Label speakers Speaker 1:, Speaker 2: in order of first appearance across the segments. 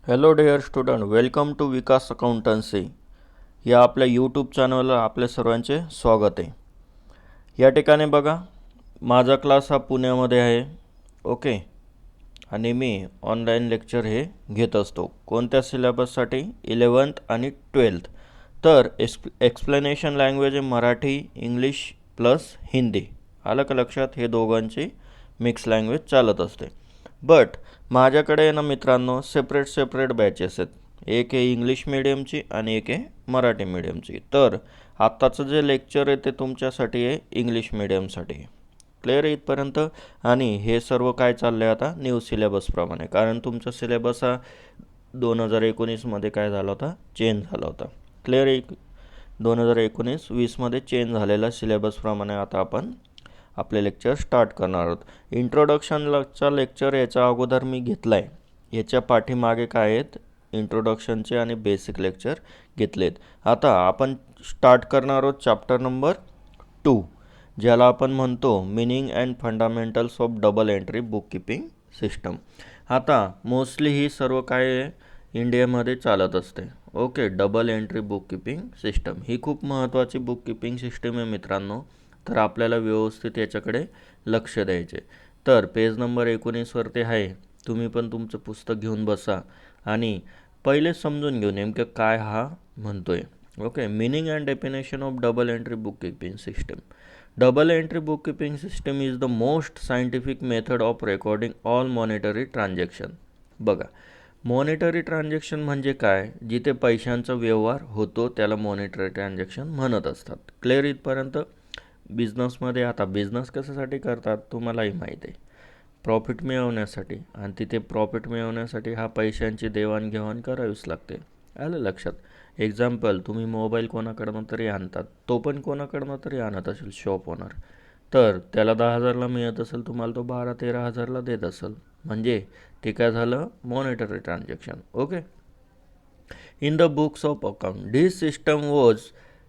Speaker 1: Hello dear student, welcome to Vikas accountancy या आपल्या YouTube चॅनलला आपल्या सर्वांचे स्वागत आहे. या ठिकाणी बघा, माझा क्लास हा पुण्यामध्ये आहे. ओके. आणि मी ऑनलाईन लेक्चर हे घेत असतो. कोणत्या सिलेबससाठी? 11th आणि 12th. तर एक्सप्लेनेशन लँग्वेज आहे मराठी, इंग्लिश प्लस हिंदी. आलं का लक्षात? हे दोघांची मिक्स लँग्वेज चालत असते. बट माझ्याकडे ना मित्रांनो सेपरेट बॅचेस आहेत. एक आहे इंग्लिश मिडियमची आणि एक आहे मराठी मिडियमची. तर आत्ताचं जे लेक्चर आहे ते तुमच्यासाठी आहे इंग्लिश मिडियमसाठी. क्लिअर आहे इथपर्यंत? आणि हे सर्व काय चाललं आहे आता न्यू सिलेबसप्रमाणे, कारण तुमचा सिलेबस हा 2019मध्ये काय झाला होता? चेंज झाला होता. क्लिअर आहे? 2019-20मध्ये चेंज झालेला सिलेबसप्रमाणे आता आपण आपले लेक्चर स्टार्ट करणार आहोत. इंट्रोडक्शनचा लेक्चर याच्या अगोदर मी घेतला आहे. याच्या पाठीमागे काय आहेत? इंट्रोडक्शनचे आणि बेसिक लेक्चर घेतलेत. आता आपण स्टार्ट करणार आहोत चॅप्टर नंबर 2, ज्याला आपण म्हणतो meaning and fundamentals of double entry book keeping system. आता मोस्टली ही सर्व काय इंडियामध्ये चालत असते. Okay. Double entry book keeping system ही खूप महत्त्वाची बुक कीपिंग सिस्टम आहे मित्रांनो. तर आपल्याला व्यवस्थित याच्याकडे लक्ष द्यायचे. तर पेज नंबर 19वरती आहे. तुम्ही पण तुमचं पुस्तक घेऊन बसा आणि पहिले समजून घेऊ नेमकं काय हा म्हणतोय. Okay. Meaning and definition of double entry book keeping system. Double entry book keeping system is the most scientific method of recording all monetary transaction. बघा, मॉनिटरी ट्रान्झॅक्शन म्हणजे काय? जिथे पैशांचा व्यवहार होतो त्याला मॉनिटरी ट्रान्झॅक्शन म्हणत असतात. क्लिअर इथपर्यंत? बिझनेसमध्ये आता बिझनेस कशासाठी करतात तुम्हालाही माहीत आहे, प्रॉफिट मिळवण्यासाठी. आणि तिथे प्रॉफिट मिळवण्यासाठी हा पैशांची देवाणघेवाण करावीच लागते. आलं लक्षात? एक्झाम्पल, तुम्ही मोबाईल कोणाकडनं तरी आणतात, तो पण कोणाकडनं तरी आणत असेल, शॉप ओनर. तर त्याला 10,000ला मिळत असेल, तुम्हाला तो 12-13,000ला देत असेल. म्हणजे ते काय झालं? Monetary transaction. Okay. In the books of account this system was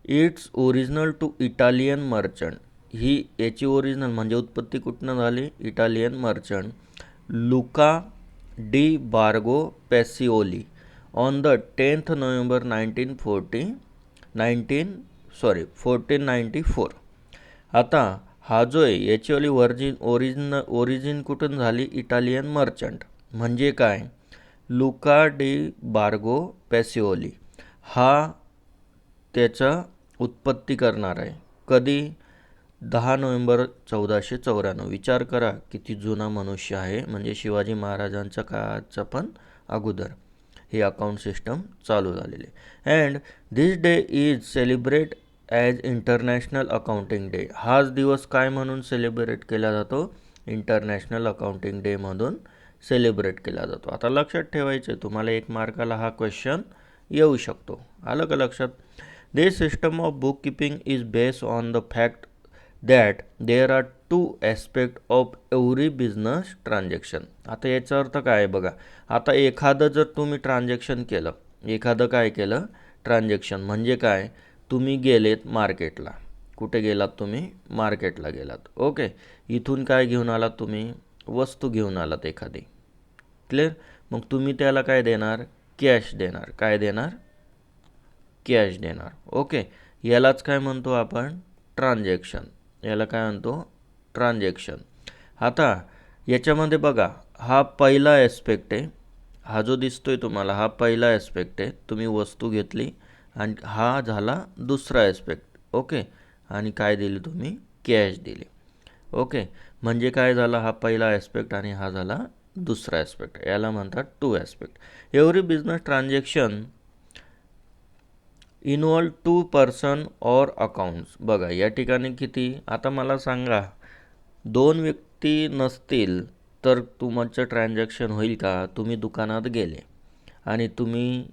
Speaker 1: its original to Italian merchant. ही याची ओरिजिनल म्हणजे उत्पत्ती कुठनं झाली? Italian merchant Luca di Borgo Pacioli on the 10th November 1494. आता हा जो आहे याचीवाली ओरिजिन कुठून झाली? Italian merchant. म्हणजे काय? लुका डी बार्गो पॅसिओली हा त्याचा उत्पत्ती करणार आहे. कधी? 10 नोव्हेंबर 1494. विचार करा किती जुना मनुष्य आहे. म्हणजे शिवाजी महाराजांच्या काळाचा पण अगोदर हे अकाउंट सिस्टम चालू झालेले. And this day is celebrate as international accounting day. हाच दिवस काय म्हणून सेलिब्रेट केला जातो? इंटरनॅशनल अकाउंटिंग डे म्हणून सेलिब्रेट केला जातो. आता लक्षात ठेवायचं, तुम्हाला 1 मार्काला हा क्वेश्चन येऊ शकतो. आलं का लक्षात? This system of book keeping is based on the fact that there are 2 aspect of every business transaction. आता याचा अर्थ काय आहे बघा. आता एखादं जर तुम्ही ट्रान्झॅक्शन केलं, एखादं काय केलं? ट्रान्झॅक्शन म्हणजे काय? तुम्ही गेलेत मार्केटला. कुठे गेलात तुम्ही? मार्केटला गेलात. ओके. इथून काय घेऊन आलात तुम्ही? वस्तू घेऊन आलात एखादी. क्लिअर? मग तुम्ही त्याला काय देणार? कॅश देणार. काय देणार? कॅश देणार. ओके. यालाच काय म्हणतो आपण? ट्रान्झॅक्शन. याला काय म्हणतो? ट्रान्झॅक्शन. आता याच्यामध्ये बघा, हा पहिला ॲस्पेक्ट आहे. हा जो दिसतोय तुम्हाला हा पहिला ॲस्पेक्ट आहे. तुम्ही वस्तू घेतली आणि हा झाला दुसरा ॲस्पेक्ट. ओके. आणि काय दिली तुम्ही? कॅश दिली. ओके. म्हणजे काय झाला? हा पहिला ॲस्पेक्ट आणि हा झाला दुसरा ॲस्पेक्ट. याला म्हणतात 2 aspect. Every business transaction involve 2 person or accounts. बघा या ठिकाणी किती? आता मला सांगा, 2 व्यक्ती नसतील तर तुमचं ट्रान्झॅक्शन होईल का? तुम्ही दुकानात गेले आणि तुम्ही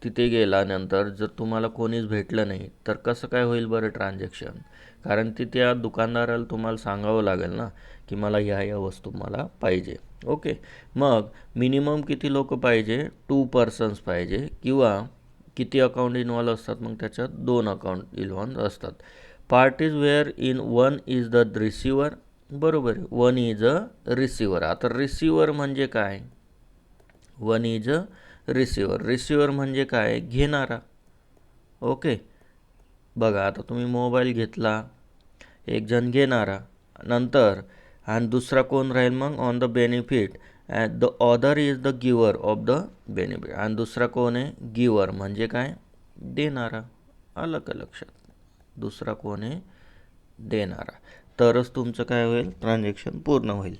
Speaker 1: तिथे गेल्यानंतर जर तुम्हाला कोणीच भेटलं नाही तर कसं काय होईल बरं ट्रान्झॅक्शन? कारण त्या दुकानदाराला तुम्हाला सांगावं लागेल ना की मला ह्या वस्तू मला पाहिजे. ओके. मग मिनिमम किती लोक पाहिजे? 2 पर्सन्स पाहिजे. किंवा किती अकाउंट इन्व्हॉल्व असतात? मग त्याच्यात 2 अकाउंट इन्व्हॉल्व असतात. Parties where in one is the receiver. बरोबर आहे. 1 इज अ रिसिवर. आता रिसिवर म्हणजे काय? 1 इज अ रिसिव्हर. रिसिव्हर म्हणजे काय, घेणारा. ओके, बघा आता तुम्ही मोबाईल घेतला, एक जण घेणारा नंतर, आणि दुसरा कोण राहील मग on the benefit, and the other is the गिवर ऑफ द बेनिफिट. आणि दुसरा कोण आहे, गिवर म्हणजे काय, देणारा. आलं का लक्षात, दुसरा कोण आहे, देणारा. तरच तुमचं काय होईल, ट्रान्झॅक्शन पूर्ण होईल.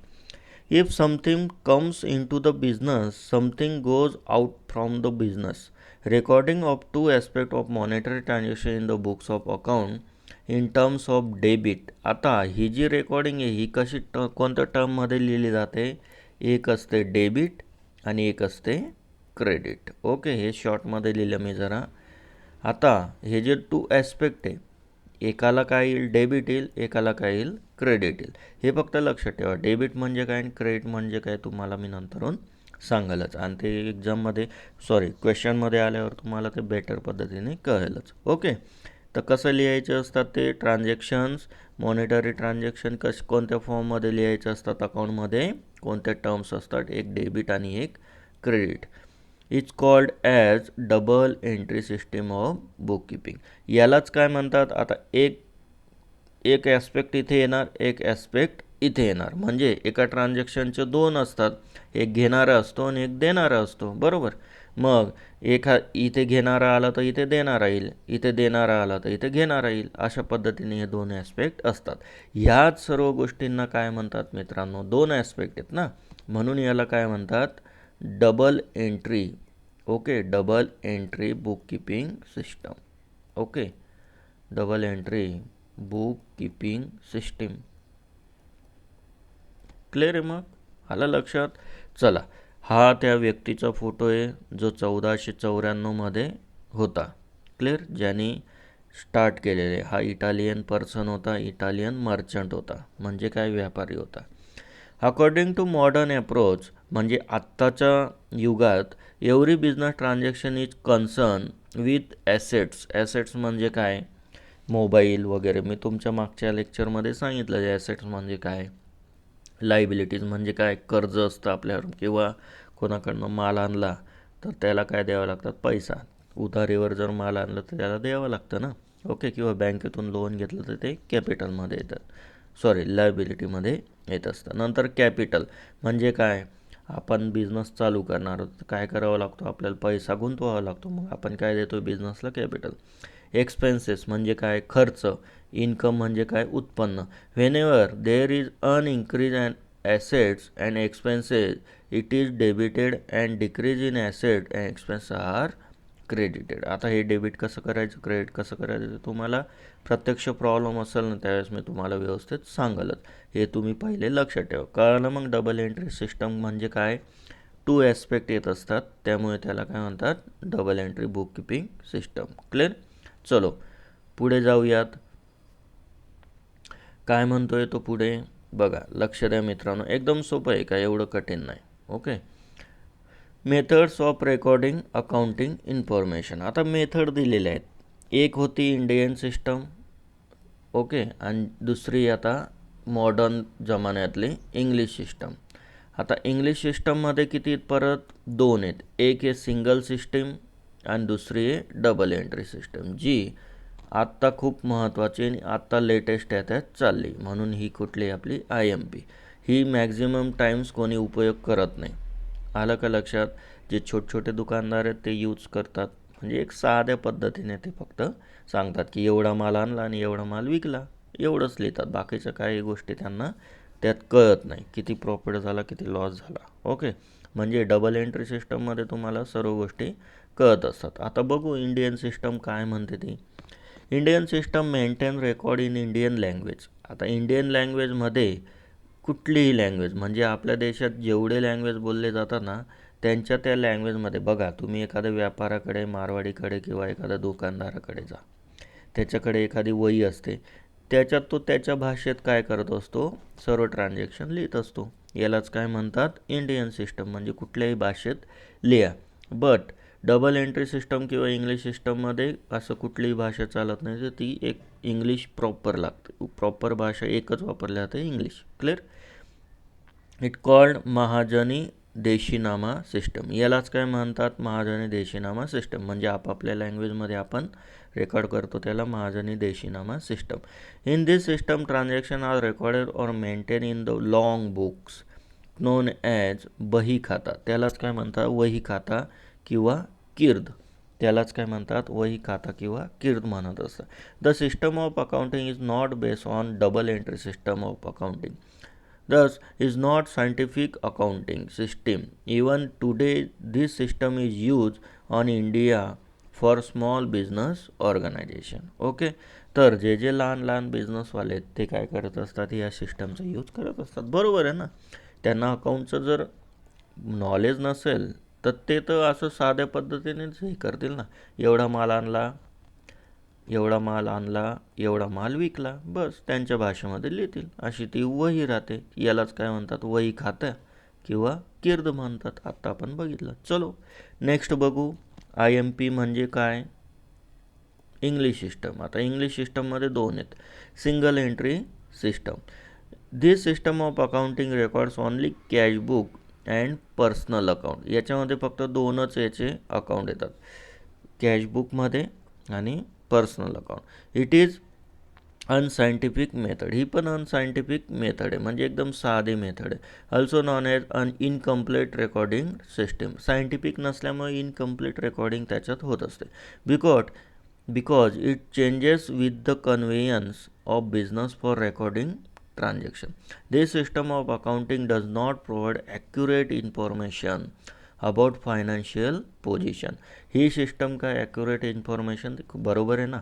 Speaker 1: If something comes in to the business, something goes out from the business. Recording of two aspect of monetary transaction in the books of account in terms of debit. आता ही जी रेकॉर्डिंग आहे ही कशी कोणत्या टर्ममध्ये लिहिली जाते, एक असते डेबिट आणि एक असते क्रेडिट. ओके, हे शॉर्टमध्ये लिहिलं मी जरा. आता हे जे टू ॲस्पेक्ट आहे, एकाला काय येईल, डेबिट येईल, एकाला काय येईल, क्रेडिट येईल. हे फक्त लक्षात ठेवा. डेबिट म्हणजे काय आणि क्रेडिट म्हणजे काय तुम्हाला मी नंतरून सांगालच, आणि ते एक्झाममध्ये क्वेश्चनमध्ये आल्यावर तुम्हाला ते बेटर पद्धतीने कळेलच. ओके, तर कसं लिहायचे असतात ते ट्रान्झॅक्शन्स, मॉनिटरी ट्रान्झॅक्शन कोणत्या फॉर्ममध्ये लिहायचे असतात, अकाउंटमध्ये कोणत्या टर्म्स असतात, एक डेबिट आणि एक credit. Is called as double entry system of book keeping. यालाच काय म्हणतात, आता एक ॲस्पेक्ट इथे येणार, एक ॲस्पेक्ट इथे येणार. म्हणजे एका ट्रान्झॅक्शनचे दोन असतात, एक घेणारा असतो आणि एक देणारा असतो, बरोबर. मग इथे घेणारा आला तर इथे देणारा येईल, इथे देणारा आला तर इथे घेणारा येईल. अशा पद्धतीने हे दोन ॲस्पेक्ट असतात. ह्याच सर्व गोष्टींना काय म्हणतात मित्रांनो, दोन ॲस्पेक्ट आहेत ना, म्हणून याला काय म्हणतात, double entry. Okay, double entry book keeping system. Okay, double entry book keeping system. Clear आहे, मग आलं लक्षात. चला, हा त्या व्यक्तीचा फोटो आहे जो 1494मध्ये होता. क्लिअर, ज्यांनी स्टार्ट केलेले. हा इटालियन पर्सन होता, इटालियन मर्चंट होता, म्हणजे काय, व्यापारी होता. अकॉर्डिंग टू मॉडर्न अप्रोच, म्हणजे आत्ताच्या युगात every business transaction is concern with assets. Assets म्हणजे काय, मोबाईल वगैरे. मी तुमच्या मागच्या लेक्चरमध्ये सांगितलं ॲसेट्स म्हणजे काय. लायबिलिटीज म्हणजे काय, कर्ज असतं आपल्यावर, किंवा कोणाकडनं माल आणला तर त्याला काय द्यावं लागतात, पैसा. उधारीवर जर माल आणला तर त्याला द्यावं लागतं ना. ओके, किंवा बँकेतून लोन घेतलं तर ते कॅपिटलमध्ये येतं, लायबिलिटीमध्ये येत असतं. नंतर कॅपिटल म्हणजे काय, आपण बिझनेस चालू करणार आहोत, काय करावं लागतो, आपल्याला पैसा गुंतवावा लागतो, मग आपण काय देतो बिझनेसला, कॅपिटल. एक्सपेन्सेस म्हणजे काय, खर्च. इन्कम म्हणजे काय, उत्पन्न. Whenever there is an increase and assets and expenses, it is debited and decrease in asset and expense are credited. आता हे डेबिट कसं करायचं, क्रेडिट कसं करायचं, तुम्हाला प्रत्यक्ष प्रॉब्लेम असेल ना त्यावेळेस मी तुम्हाला व्यवस्थित सांगलच. हे तुम्ही पहिले लक्षात ठेवा. कळलं मग. डबल एंट्री सिस्टम म्हणजे काय, टू ॲस्पेक्ट येत असतात, त्यामुळे त्याला काय म्हणतात, double entry book keeping system. Clear. चलो पुढे जाऊयात. काय म्हणतोय तो पुढे, बघा लक्ष द्या मित्रांनो, एकदम सोपं आहे, काय एवढं कठीण नाही. Okay, methods of recording accounting information. आता मेथड दिलेले आहेत. एक होती इंडियन सिस्टम, ओके, आणि दुसरी आता मॉडर्न जमान्यातली इंग्लिश सिस्टम. आता इंग्लिश सिस्टममध्ये किती परत दोन आहेत, एक आहे सिंगल सिस्टीम आणि दुसरी आहे डबल एंट्री सिस्टम, जी आत्ता खूप महत्त्वाची आणि आत्ता लेटेस्ट याच्यात चालली. म्हणून ही कुठली आपली IMP. ही मॅक्झिमम टाईम्स कोणी उपयोग करत नाही. आलं का लक्षात. जे छोटे दुकानदार आहेत ते यूज करतात, म्हणजे एक साध्या पद्धतीने ते फक्त सांगतात की एवढा माल आणला आणि एवढा माल विकला, एवढंच लिहितात. बाकीच्या काही गोष्टी त्यांना त्यात कळत नाही, किती प्रॉफिट झाला, किती लॉस झाला. ओके, म्हणजे डबल एंट्री सिस्टममध्ये तुम्हाला सर्व गोष्टी कळत असतात. आता बघू इंडियन सिस्टम काय म्हणते ती. Indian system maintain record in Indian language. आता इंडियन लँग्वेजमध्ये कुठलीही लँग्वेज, म्हणजे आपल्या देशात जेवढे लँग्वेज बोलले जातात ना, त्यांच्या त्या लँग्वेजमध्ये बघा, तुम्ही एखाद्या व्यापाराकडे, मारवाडीकडे किंवा एखाद्या दुकानदाराकडे जा, त्याच्याकडे एखादी वही असते, त्याच्यात तो त्याच्या भाषेत काय करत असतो, सर्व ट्रान्झॅक्शन लिहित असतो. यालाच काय म्हणतात, इंडियन सिस्टम. म्हणजे कुठल्याही भाषेत लिहा. बट डबल एंट्री सिस्टम किंवा इंग्लिश सिस्टममध्ये असं कुठलीही भाषा चालत नाही, तर ती एक इंग्लिश प्रॉपर लागते. भाषा एकच वापरली जाते, इंग्लिश. क्लिअर. इट कॉल्ड महाजनी देशीनामा सिस्टम, यालाच काय म्हणतात, महाजनी देशीनामा सिस्टम. म्हणजे आपापल्या लँग्वेजमध्ये आपण रेकॉर्ड करतो त्याला Mahajani Deshinama system. In this system transaction are recorded or maintain in the long books known as Bahi Khata, त्यालाच काय म्हणतात वही खाता किंवा कीर्द, त्यालाच काय म्हणतात वही खाता किंवा कीर्द म्हणत असतात. The system of accounting is not based on double entry system of accounting, thus is not scientific accounting system. Even today this system is used on India for small business organization. Okay, तर जे जे लहान लहान बिझनेसवाले आहेत ते काय करत असतात, या सिस्टमचा यूज करत असतात. बरोबर आहे ना, त्यांना अकाउंटचं जर नॉलेज नसेल तर ते तर असं साध्या पद्धतीनेच हे करतील ना, एवढा माल आणला, एवढा माल आणला, एवढा माल विकला, बस त्यांच्या भाषेमध्ये लिहितील. अशी ती वही राहते, यालाच काय म्हणतात वही खातं किंवा कीर्द म्हणतात. आत्ता आपण बघितलं. चलो नेक्स्ट बघू, IMP म्हणजे काय, इंग्लिश सिस्टम. आता इंग्लिश सिस्टममध्ये दोन आहेत, single entry system. This system of accounting records only cash book and personal account, याच्यामध्ये फक्त दोनच याचे अकाउंट येतात, कॅश बुकमध्ये आणि personal account. It is unscientific method, ही पण अनसायंटिफिक मेथड आहे, म्हणजे एकदम साधी मेथड आहे. Also known as incomplete recording system, scientific नसल्यामुळे इनकम्प्लीट रेकॉर्डिंग त्याच्यात होत असते. Because it changes with the convenience of business for recording transaction. This system of accounting does not provide accurate information about financial position. He system काय accurate information, बरोबर आहे ना,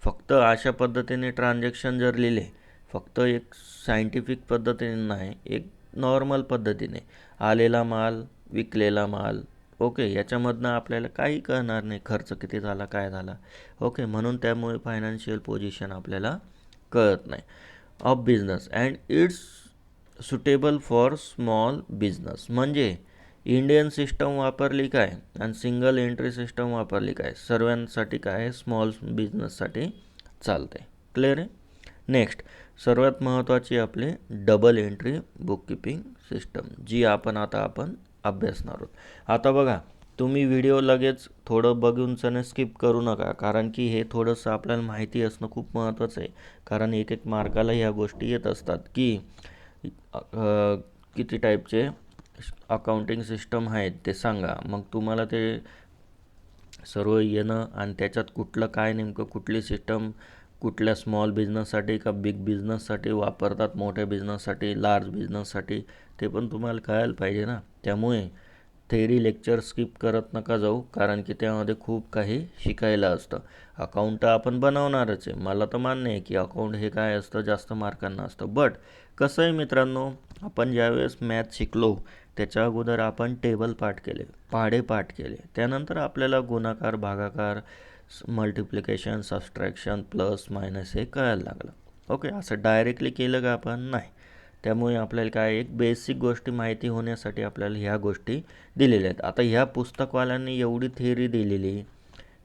Speaker 1: फक्त अशा पद्धतीने ट्रान्झॅक्शन जर लिहिले, फक्त एक सायंटिफिक पद्धतीने नाही, एक नॉर्मल पद्धतीने आलेला माल, विकलेला माल, ओके, याच्यामधनं आपल्याला काही कळणार नाही, खर्च किती झाला, काय झाला, ओके, म्हणून त्यामुळे फायनान्शियल पोझिशन आपल्याला कळत नाही of business and it's suitable for small business. म्हणजे इंडियन सिस्टम वापरली काय आणि सिंगल एंट्री सिस्टम वापरली काय, सर्वांसाठी काय स्मॉल बिझनेससाठी चालते. क्लिअर आहे. नेक्स्ट सर्वात महत्त्वाची आपले double entry book keeping system, जी आपण अभ्यासणार आहोत. आता बघा, तुम्ही व्हिडिओ लगेच थोडं बघूनच स्किप करू नका, कारण की हे थोडंसं आपल्याला माहिती असणं खूप महत्त्वाचं आहे. कारण एक एक मार्काला ह्या गोष्टी येत असतात की किती टाईपचे अकाउंटिंग सिस्टम आहेत ते सांगा. मग तुम्हाला ते सर्व येणं आणि त्याच्यात कुठलं काय नेमकं कुठली सिस्टम कुठल्या स्मॉल बिझनेससाठी का बिग बिझनेससाठी वापरतात, मोठ्या बिझनेससाठी, लार्ज बिझनेससाठी, ते पण तुम्हाला कळायला पाहिजे ना. त्यामुळे थेअरी लेक्चर स्किप करत नका जाऊ, कारण की त्यामध्ये खूप काही शिकायला असतं. अकाउंट आपण बनवणारच आहे, मला तर मान्य आहे की अकाउंट हे काय असतं जास्त मार्कांना असतं. बट कसं आहे मित्रांनो, आपण ज्यावेळेस मॅथ शिकलो त्याच्या अगोदर आपण टेबल पाठ केले, पाढे पाठ केले, त्यानंतर आपल्याला गुणाकार, भागाकार, मल्टिप्लिकेशन, सबस्ट्रॅक्शन, प्लस मायनस हे कळायला लागलं. ओके, असं डायरेक्टली केलं का आपण, नाही. त्यामुळे आपल्याला काय एक बेसिक गोष्टी माहिती होण्यासाठी आपल्याला ह्या गोष्टी दिलेल्या आहेत. आता ह्या पुस्तकवाल्यांनी एवढी थिअरी दिलेली,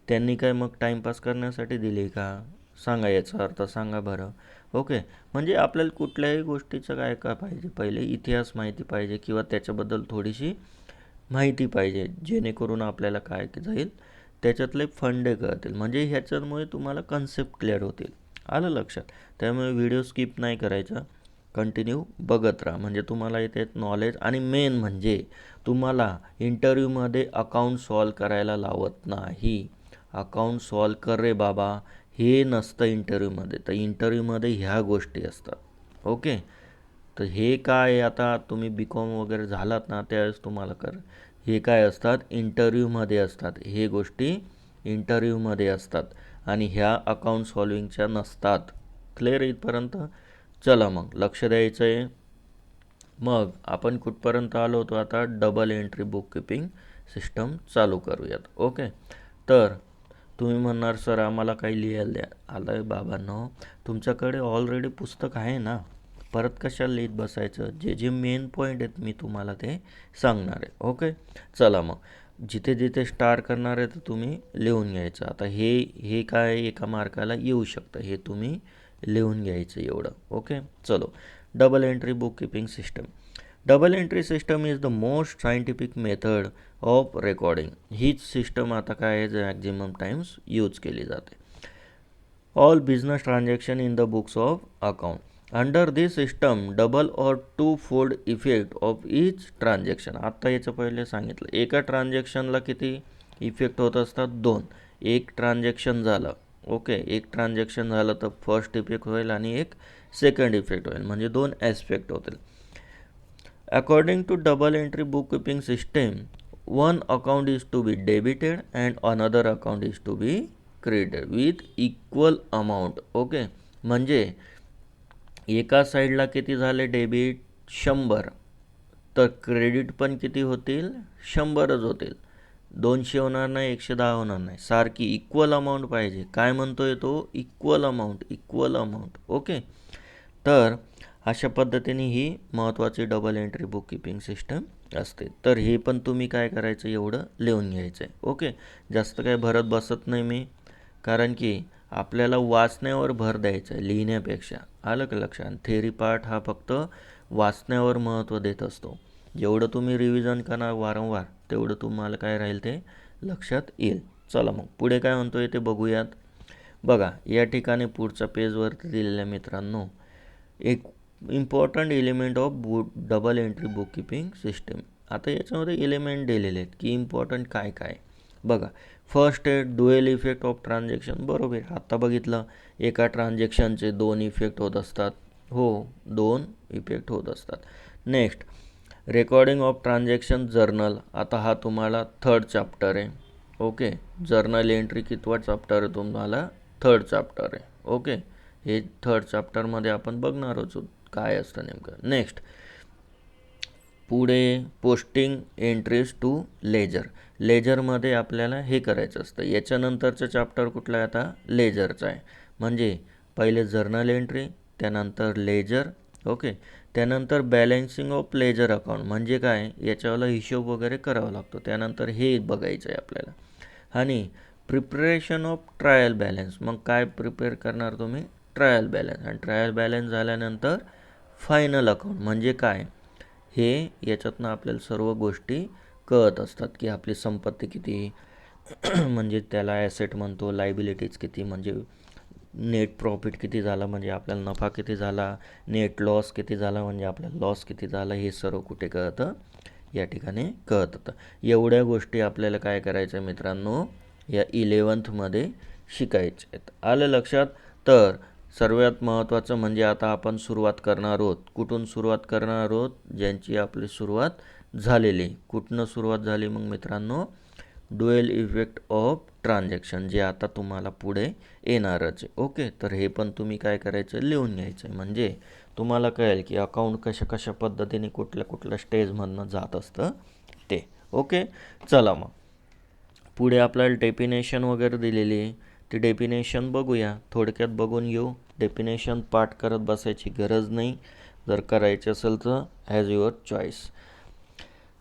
Speaker 1: त्यांनी काय मग टाईमपास करण्यासाठी दिली का, सांगा, याचा अर्थ सांगा बरं. ओके, म्हणजे आपल्याला कुठल्याही गोष्टीचं काय का पाहिजे, पहिले इतिहास माहिती पाहिजे किंवा त्याच्याबद्दल थोडीशी माहिती पाहिजे, जेणेकरून आपल्याला काय जाईल त्याच्यातले फंडे कळतील, म्हणजे ह्याच्यामुळे तुम्हाला कन्सेप्ट क्लिअर होतील. आलं लक्षात. त्यामुळे व्हिडिओ स्किप नाही करायचा, कंटिन्यू बघत राहा, म्हणजे तुम्हाला इथे नॉलेज. आणि मेन म्हणजे तुम्हाला इंटरव्ह्यूमध्ये अकाउंट सॉल्व करायला लावत नाही. अकाउंट सॉल्व कर रे बाबा हे नसतं इंटरव्ह्यूमध्ये, तर इंटरव्ह्यूमध्ये ह्या गोष्टी असतात. ओके, तर हे काय, आता तुम्ही BCom वगैरे झालात ना त्यावेळेस तुम्हाला हे काय असतात इंटरव्ह्यूमध्ये असतात, हे गोष्टी इंटरव्ह्यूमध्ये असतात आणि ह्या अकाउंट सॉल्विंगच्या नसतात. क्लिअर इथपर्यंत. चला मग लक्ष द्यायचं आहे. मग आपण कुठपर्यंत आलो होतो, आता double entry book keeping system चालू करूयात. ओके, तर तुम्ही म्हणणार सर आम्हाला काही लिहायला द्या. आलं बाबांनो, तुमच्याकडे ऑलरेडी पुस्तक आहे ना, परत कशाला लिहित बसायचं, जे जे मेन पॉईंट आहेत मी तुम्हाला ते सांगणार आहे. ओके, चला मग जिथे जिथे स्टार करणार आहे तर तुम्ही लिहून घ्यायचं. आता हे काय एका मार्काला येऊ शकतं, हे तुम्ही लिहून घ्यायचं एवढं. ओके, चलो. Double entry book keeping system. Double entry system is the most scientific method of recording. हीच सिस्टम आता काय आहे मॅक्झिमम टाइम्स यूज केली जाते. All business transaction in the books of account. Under this system double or two fold effect of each transaction. आत्ता याचं पहिले सांगितलं एका ट्रान्झॅक्शनला किती इफेक्ट होत असतात, 2. एक ट्रान्झॅक्शन झालं, ओके, एक ट्रान्झॅक्शन झालं तर फर्स्ट इफेक्ट होईल आणि एक सेकंड इफेक्ट होईल, म्हणजे 2 ॲस्पेक्ट होतील. According to double entry book keeping system, one account is to be debited and another account is to be credited with equal amount. Okay, म्हणजे एका साईडला किती झाले डेबिट 100, तर क्रेडिट पण किती होतील 100च होतील. 200 होणार नाही, 110 होणार नाही, सारखी इक्वल अमाऊंट पाहिजे. काय म्हणतोय तो, equal amount, equal amount. Okay, तर अशा पद्धतीने ही महत्त्वाची double entry book keeping system असते. तर हे पण तुम्ही काय करायचं, एवढं लिहून घ्यायचं आहे. ओके, जास्त काय भरत बसत नाही मी, कारण की आपल्याला वाचण्यावर भर द्यायचा आहे लिहिण्यापेक्षा. आलं का लक्षात. थेअरी पार्ट हा फक्त वाचण्यावर महत्त्व देत असतो. जेवढं तुम्ही रिव्हिजन करणार वारंवार तेवढं तुम्हाला काय राहील ते लक्षात येईल. चला मग पुढे काय म्हणतो आहे ते बघूयात. बघा या ठिकाणी पुढच्या पेजवरती दिलेल्या मित्रांनो एक important element of double entry book keeping system. आता याच्यामध्ये एलिमेंट दिलेले आहेत की इम्पॉर्टंट काय काय. बघा फर्स्ट आहे ड्युएल इफेक्ट ऑफ ट्रान्झॅक्शन. बरोबर, आत्ता बघितलं एका ट्रान्झॅक्शनचे 2 इफेक्ट होत असतात. हो, 2 इफेक्ट होत असतात. Next recording of transaction journal. आता हा तुम्हाला 3rd चॅप्टर आहे. ओके, जर्नल एंट्री कितवा चॅप्टर आहे तुम्हाला, 3rd चॅप्टर आहे. ओके, हे 3rd चॅप्टरमध्ये आपण बघणार आहोत काय असतं नेमकं. नेक्स्ट पुढे पोस्टिंग एंट्रीज टू लेजर. लेजरमध्ये आपल्याला हे करायचं असतं. याच्यानंतरचं चॅप्टर कुठलं आहे आता, लेजरचं आहे. म्हणजे पहिले जर्नल एंट्री, त्यानंतर लेजर. ओके, त्यानंतर बॅलन्सिंग ऑफ लेजर अकाउंट म्हणजे काय, याच्यावाला हिशोब वगैरे करावा लागतो. त्यानंतर हे बघायचं आहे आपल्याला. आणि प्रिपरेशन ऑफ ट्रायल बॅलन्स. मग काय प्रिपेअर करणार तुम्ही, ट्रायल बॅलन्स. आणि ट्रायल बॅलन्स झाल्यानंतर फायनल अकाउंट म्हणजे काय, हे याच्यातनं आपल्याला सर्व गोष्टी कळत असतात की आपली संपत्ती किती म्हणजे त्याला ॲसेट म्हणतो, लायबिलिटीज किती म्हणजे नेट प्रॉफिट किती झाला म्हणजे आपल्याला नफा किती झाला, नेट लॉस किती झाला म्हणजे आपल्याला लॉस किती झाला, हे सर्व कुठे कळतं, या ठिकाणी कळत होतं. एवढ्या गोष्टी आपल्याला काय करायचं आहे मित्रांनो, या 11th शिकायचे आहेत. आलं लक्षात. तर सर्वात महत्त्वाचं म्हणजे आता आपण सुरुवात करणार आहोत. कुठून सुरुवात करणार आहोत, ज्यांची आपली सुरुवात झालेली. कुठनं सुरुवात झाली मग मित्रांनो, ड्युएल इफेक्ट ऑफ ट्रान्झॅक्शन, जे आता तुम्हाला पुढे येणारच आहे. ओके, तर हे पण तुम्ही काय करायचं, लिहून घ्यायचं आहे. म्हणजे तुम्हाला कळेल की अकाउंट कशा कशा पद्धतीने कुठल्या कुठल्या स्टेजमधनं जात असतं ते. ओके, चला मग पुढे आपल्याला डेफिनेशन वगैरे दिलेली आहे. ती डेफिनेशन बघूया, थोडक्यात बघून घेऊ. डेफिनेशन पाठ करत बसायची गरज नाही. जर करायचे असेल तर as your choice.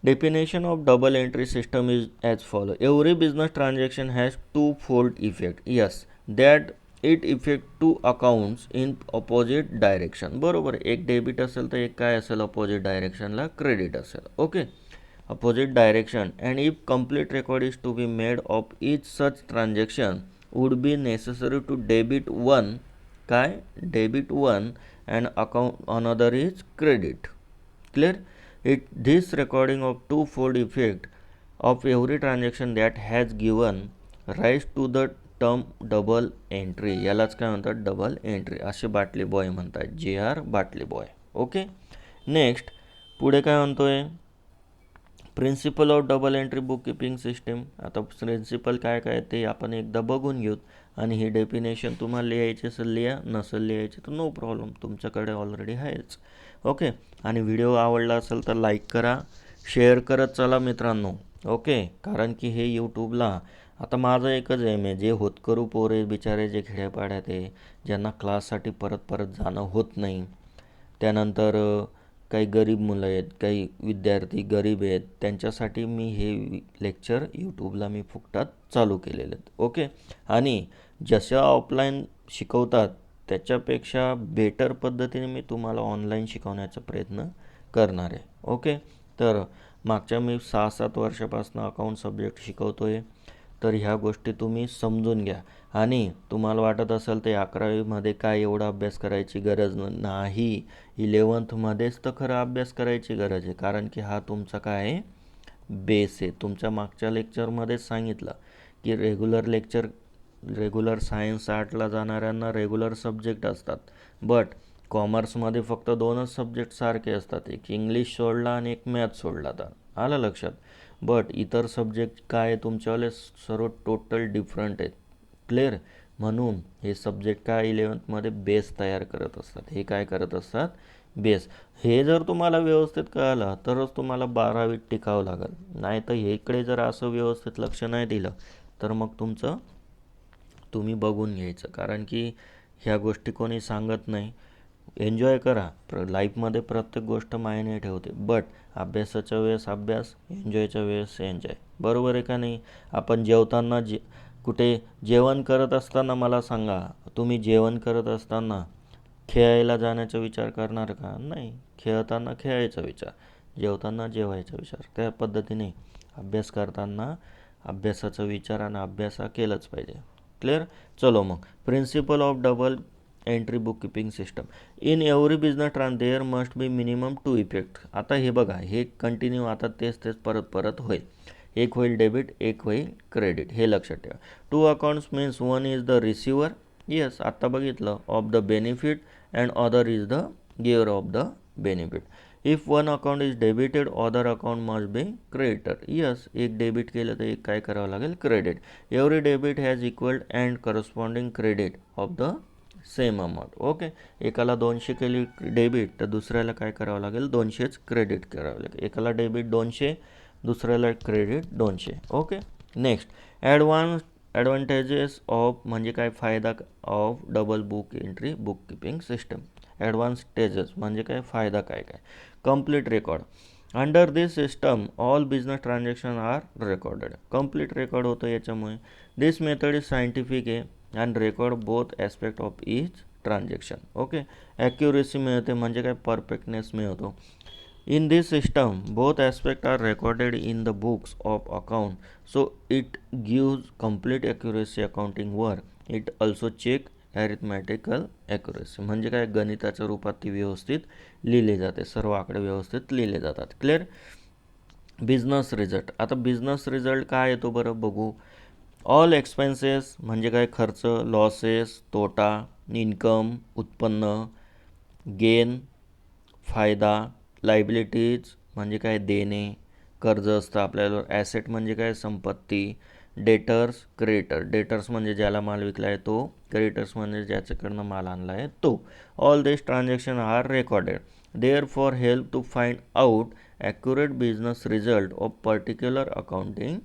Speaker 1: Definition of double entry system is as follows. Every business transaction has two-fold effect. Yes, that it affect two accounts in opposite direction. बरोबर, एक डेबिट असेल तर एक काय असेल अपोजिट डायरेक्शनला क्रेडिट असेल. Okay, opposite direction. And if complete record is to be made of each such transaction would be necessary to debit one, काय debit one and account another is credit. Clear. This recording of two-fold effect of every transaction that has given rise to the term double entry. यालाच काय म्हणतात, double entry. असे बाटली boy म्हणतात, JR बाटली boy. Okay, next पुढे काय म्हणतोय, principle of double entry book keeping system. आता प्रिन्सिपल काय काय ते आपण एकदा बघून घेऊ. आणि ही डेफिनेशन तुम्हाला लिहायची असेल लिहा, नसेल लिहायची तर नो प्रॉब्लेम, तुमच्याकडे ऑलरेडी आहेच. ओके, आणि व्हिडिओ आवडला असेल तर लाईक करा, शेअर करत चला मित्रांनो. ओके, कारण की हे यूट्यूबला आता माझं एकच एम आहे, जे होतकरू पोरे बिचारे जे खेड्यापाड्यात आहे, ज्यांना क्लाससाठी परत परत जाणं होत नाही, त्यानंतर काही गरीब मुलं आहेत, काही विद्यार्थी गरीब आहेत, त्यांच्यासाठी मी हे लेक्चर यूट्यूबला मी फुकटात चालू केलेले आहेत. ओके, आणि जसं ऑफलाईन शिकवतात त्याच्यापेक्षा बेटर पद्धतीने मी तुम्हाला ऑनलाईन शिकवण्याचा प्रयत्न करणार आहे. ओके, तर मागच्या मी 6-7 वर्षापासून अकाउंट सब्जेक्ट शिकवतो आहे, तर ह्या गोष्टी तुम्ही समजून घ्या. आणि तुम्हाला वाटत असेल ते 11वीमध्ये काय एवढा अभ्यास करायची गरज नाही, 11थमध्येच तर खरं अभ्यास करायची गरज आहे, कारण की हा तुमचा काय आहे, बेस आहे. तुमच्या मागच्या लेक्चरमध्येच सांगितलं की रेग्युलर सायन्स आर्टला जाणाऱ्यांना रेग्युलर सब्जेक्ट असतात, बट कॉमर्समध्ये फक्त 2च सब्जेक्ट सारखे असतात, एक इंग्लिश सोडला आणि एक मॅथ सोडला. तर आलं लक्षात. बट इतर सब्जेक्ट काय तुमच्यावाले सर्व टोटल डिफरंट आहेत. क्लिअर. म्हणून हे सब्जेक्ट काय 11थमध्ये बेस तयार करत असतात. हे काय करत असतात, बेस. हे जर तुम्हाला व्यवस्थित कळालं तरच तुम्हाला 12वीत टिकावं लागेल, नाही तर हे इकडे जर असं व्यवस्थित लक्ष नाही दिलं तर मग तुम्ही बघून घ्यायचं, कारण की ह्या गोष्टी कोणी सांगत नाही. एन्जॉय करा, लाईफमध्ये प्रत्येक गोष्ट मायने ठेवते, बट अभ्यासाच्या वेळेस अभ्यास, एन्जॉयच्या वेळेस एन्जॉय. बरोबर आहे का नाही. आपण जेवताना कुठे जेवण करत असताना मला सांगा, तुम्ही जेवण करत असताना खेळायला जाण्याचा विचार करणार का? नाही. खेळताना खेळायचा विचार, जेवताना जेवायचा विचार. त्या पद्धतीने अभ्यास करताना अभ्यासाचा विचार आणि अभ्यास हा केलाच पाहिजे. क्लिअर. चलो मग, principle of double entry book keeping system. In every business there must be minimum 2 effect. आता हे बघा, हे कंटिन्यू आता तेच परत होईल. एक होईल डेबिट, एक होईल क्रेडिट, हे लक्षात ठेवा. 2 accounts means one is the receiver, yes आत्ता बघितलं, of the benefit, and other is the giver of the benefit. If one account is debited, other account must be creditor, yes एक debit केलं तर एक काय करावं लागेल, credit. Every debit has equal and corresponding credit of the same amount. Okay, एकाला 200 केली debit तर दुसऱ्याला काय करावं लागेल, 200च क्रेडिट करावं लागेल. एकाला डेबिट 200, दुसऱ्याला credit 200. Okay. Next, advantages of म्हणजे काय, फायदा of double book entry book keeping system. Advantages म्हणजे काय, फायदा काय काय. Complete record. Under this system all business transaction are recorded. Complete record होतं याच्यामुळे. दिस मेथड इज सायंटिफिक आहे and record both aspect of each transaction. Okay. Accuracy मिळते म्हणजे काय, परफेक्टनेस मिळतो. In this system, both aspects are recorded in the books of account, so it gives complete accuracy accounting work. It also check arithmetical accuracy. म्हणजे काय, गणिताच्या रूपात ती व्यवस्थित लिहिली जाते, सर्व आकडे व्यवस्थित लिहिले जातात. क्लिअर. Business result. आता बिझनेस रिझल्ट काय येतो बरं बघू. ऑल एक्सपेन्सेस म्हणजे काय, खर्च, लॉसेस, तोटा, इन्कम, उत्पन्न, गेन, फायदा, लायबिलिटीज म्हणजे काय, देणे, कर्ज असतं आपल्याला, ॲसेट म्हणजे काय, संपत्ती, डेटर्स, डेटर्स म्हणजे ज्याला माल विकला आहे तो, क्रेडिटर्स म्हणजे ज्याच्याकडनं माल आणला आहे तो. All this transaction are recorded. There for help to find out accurate business result of particular accounting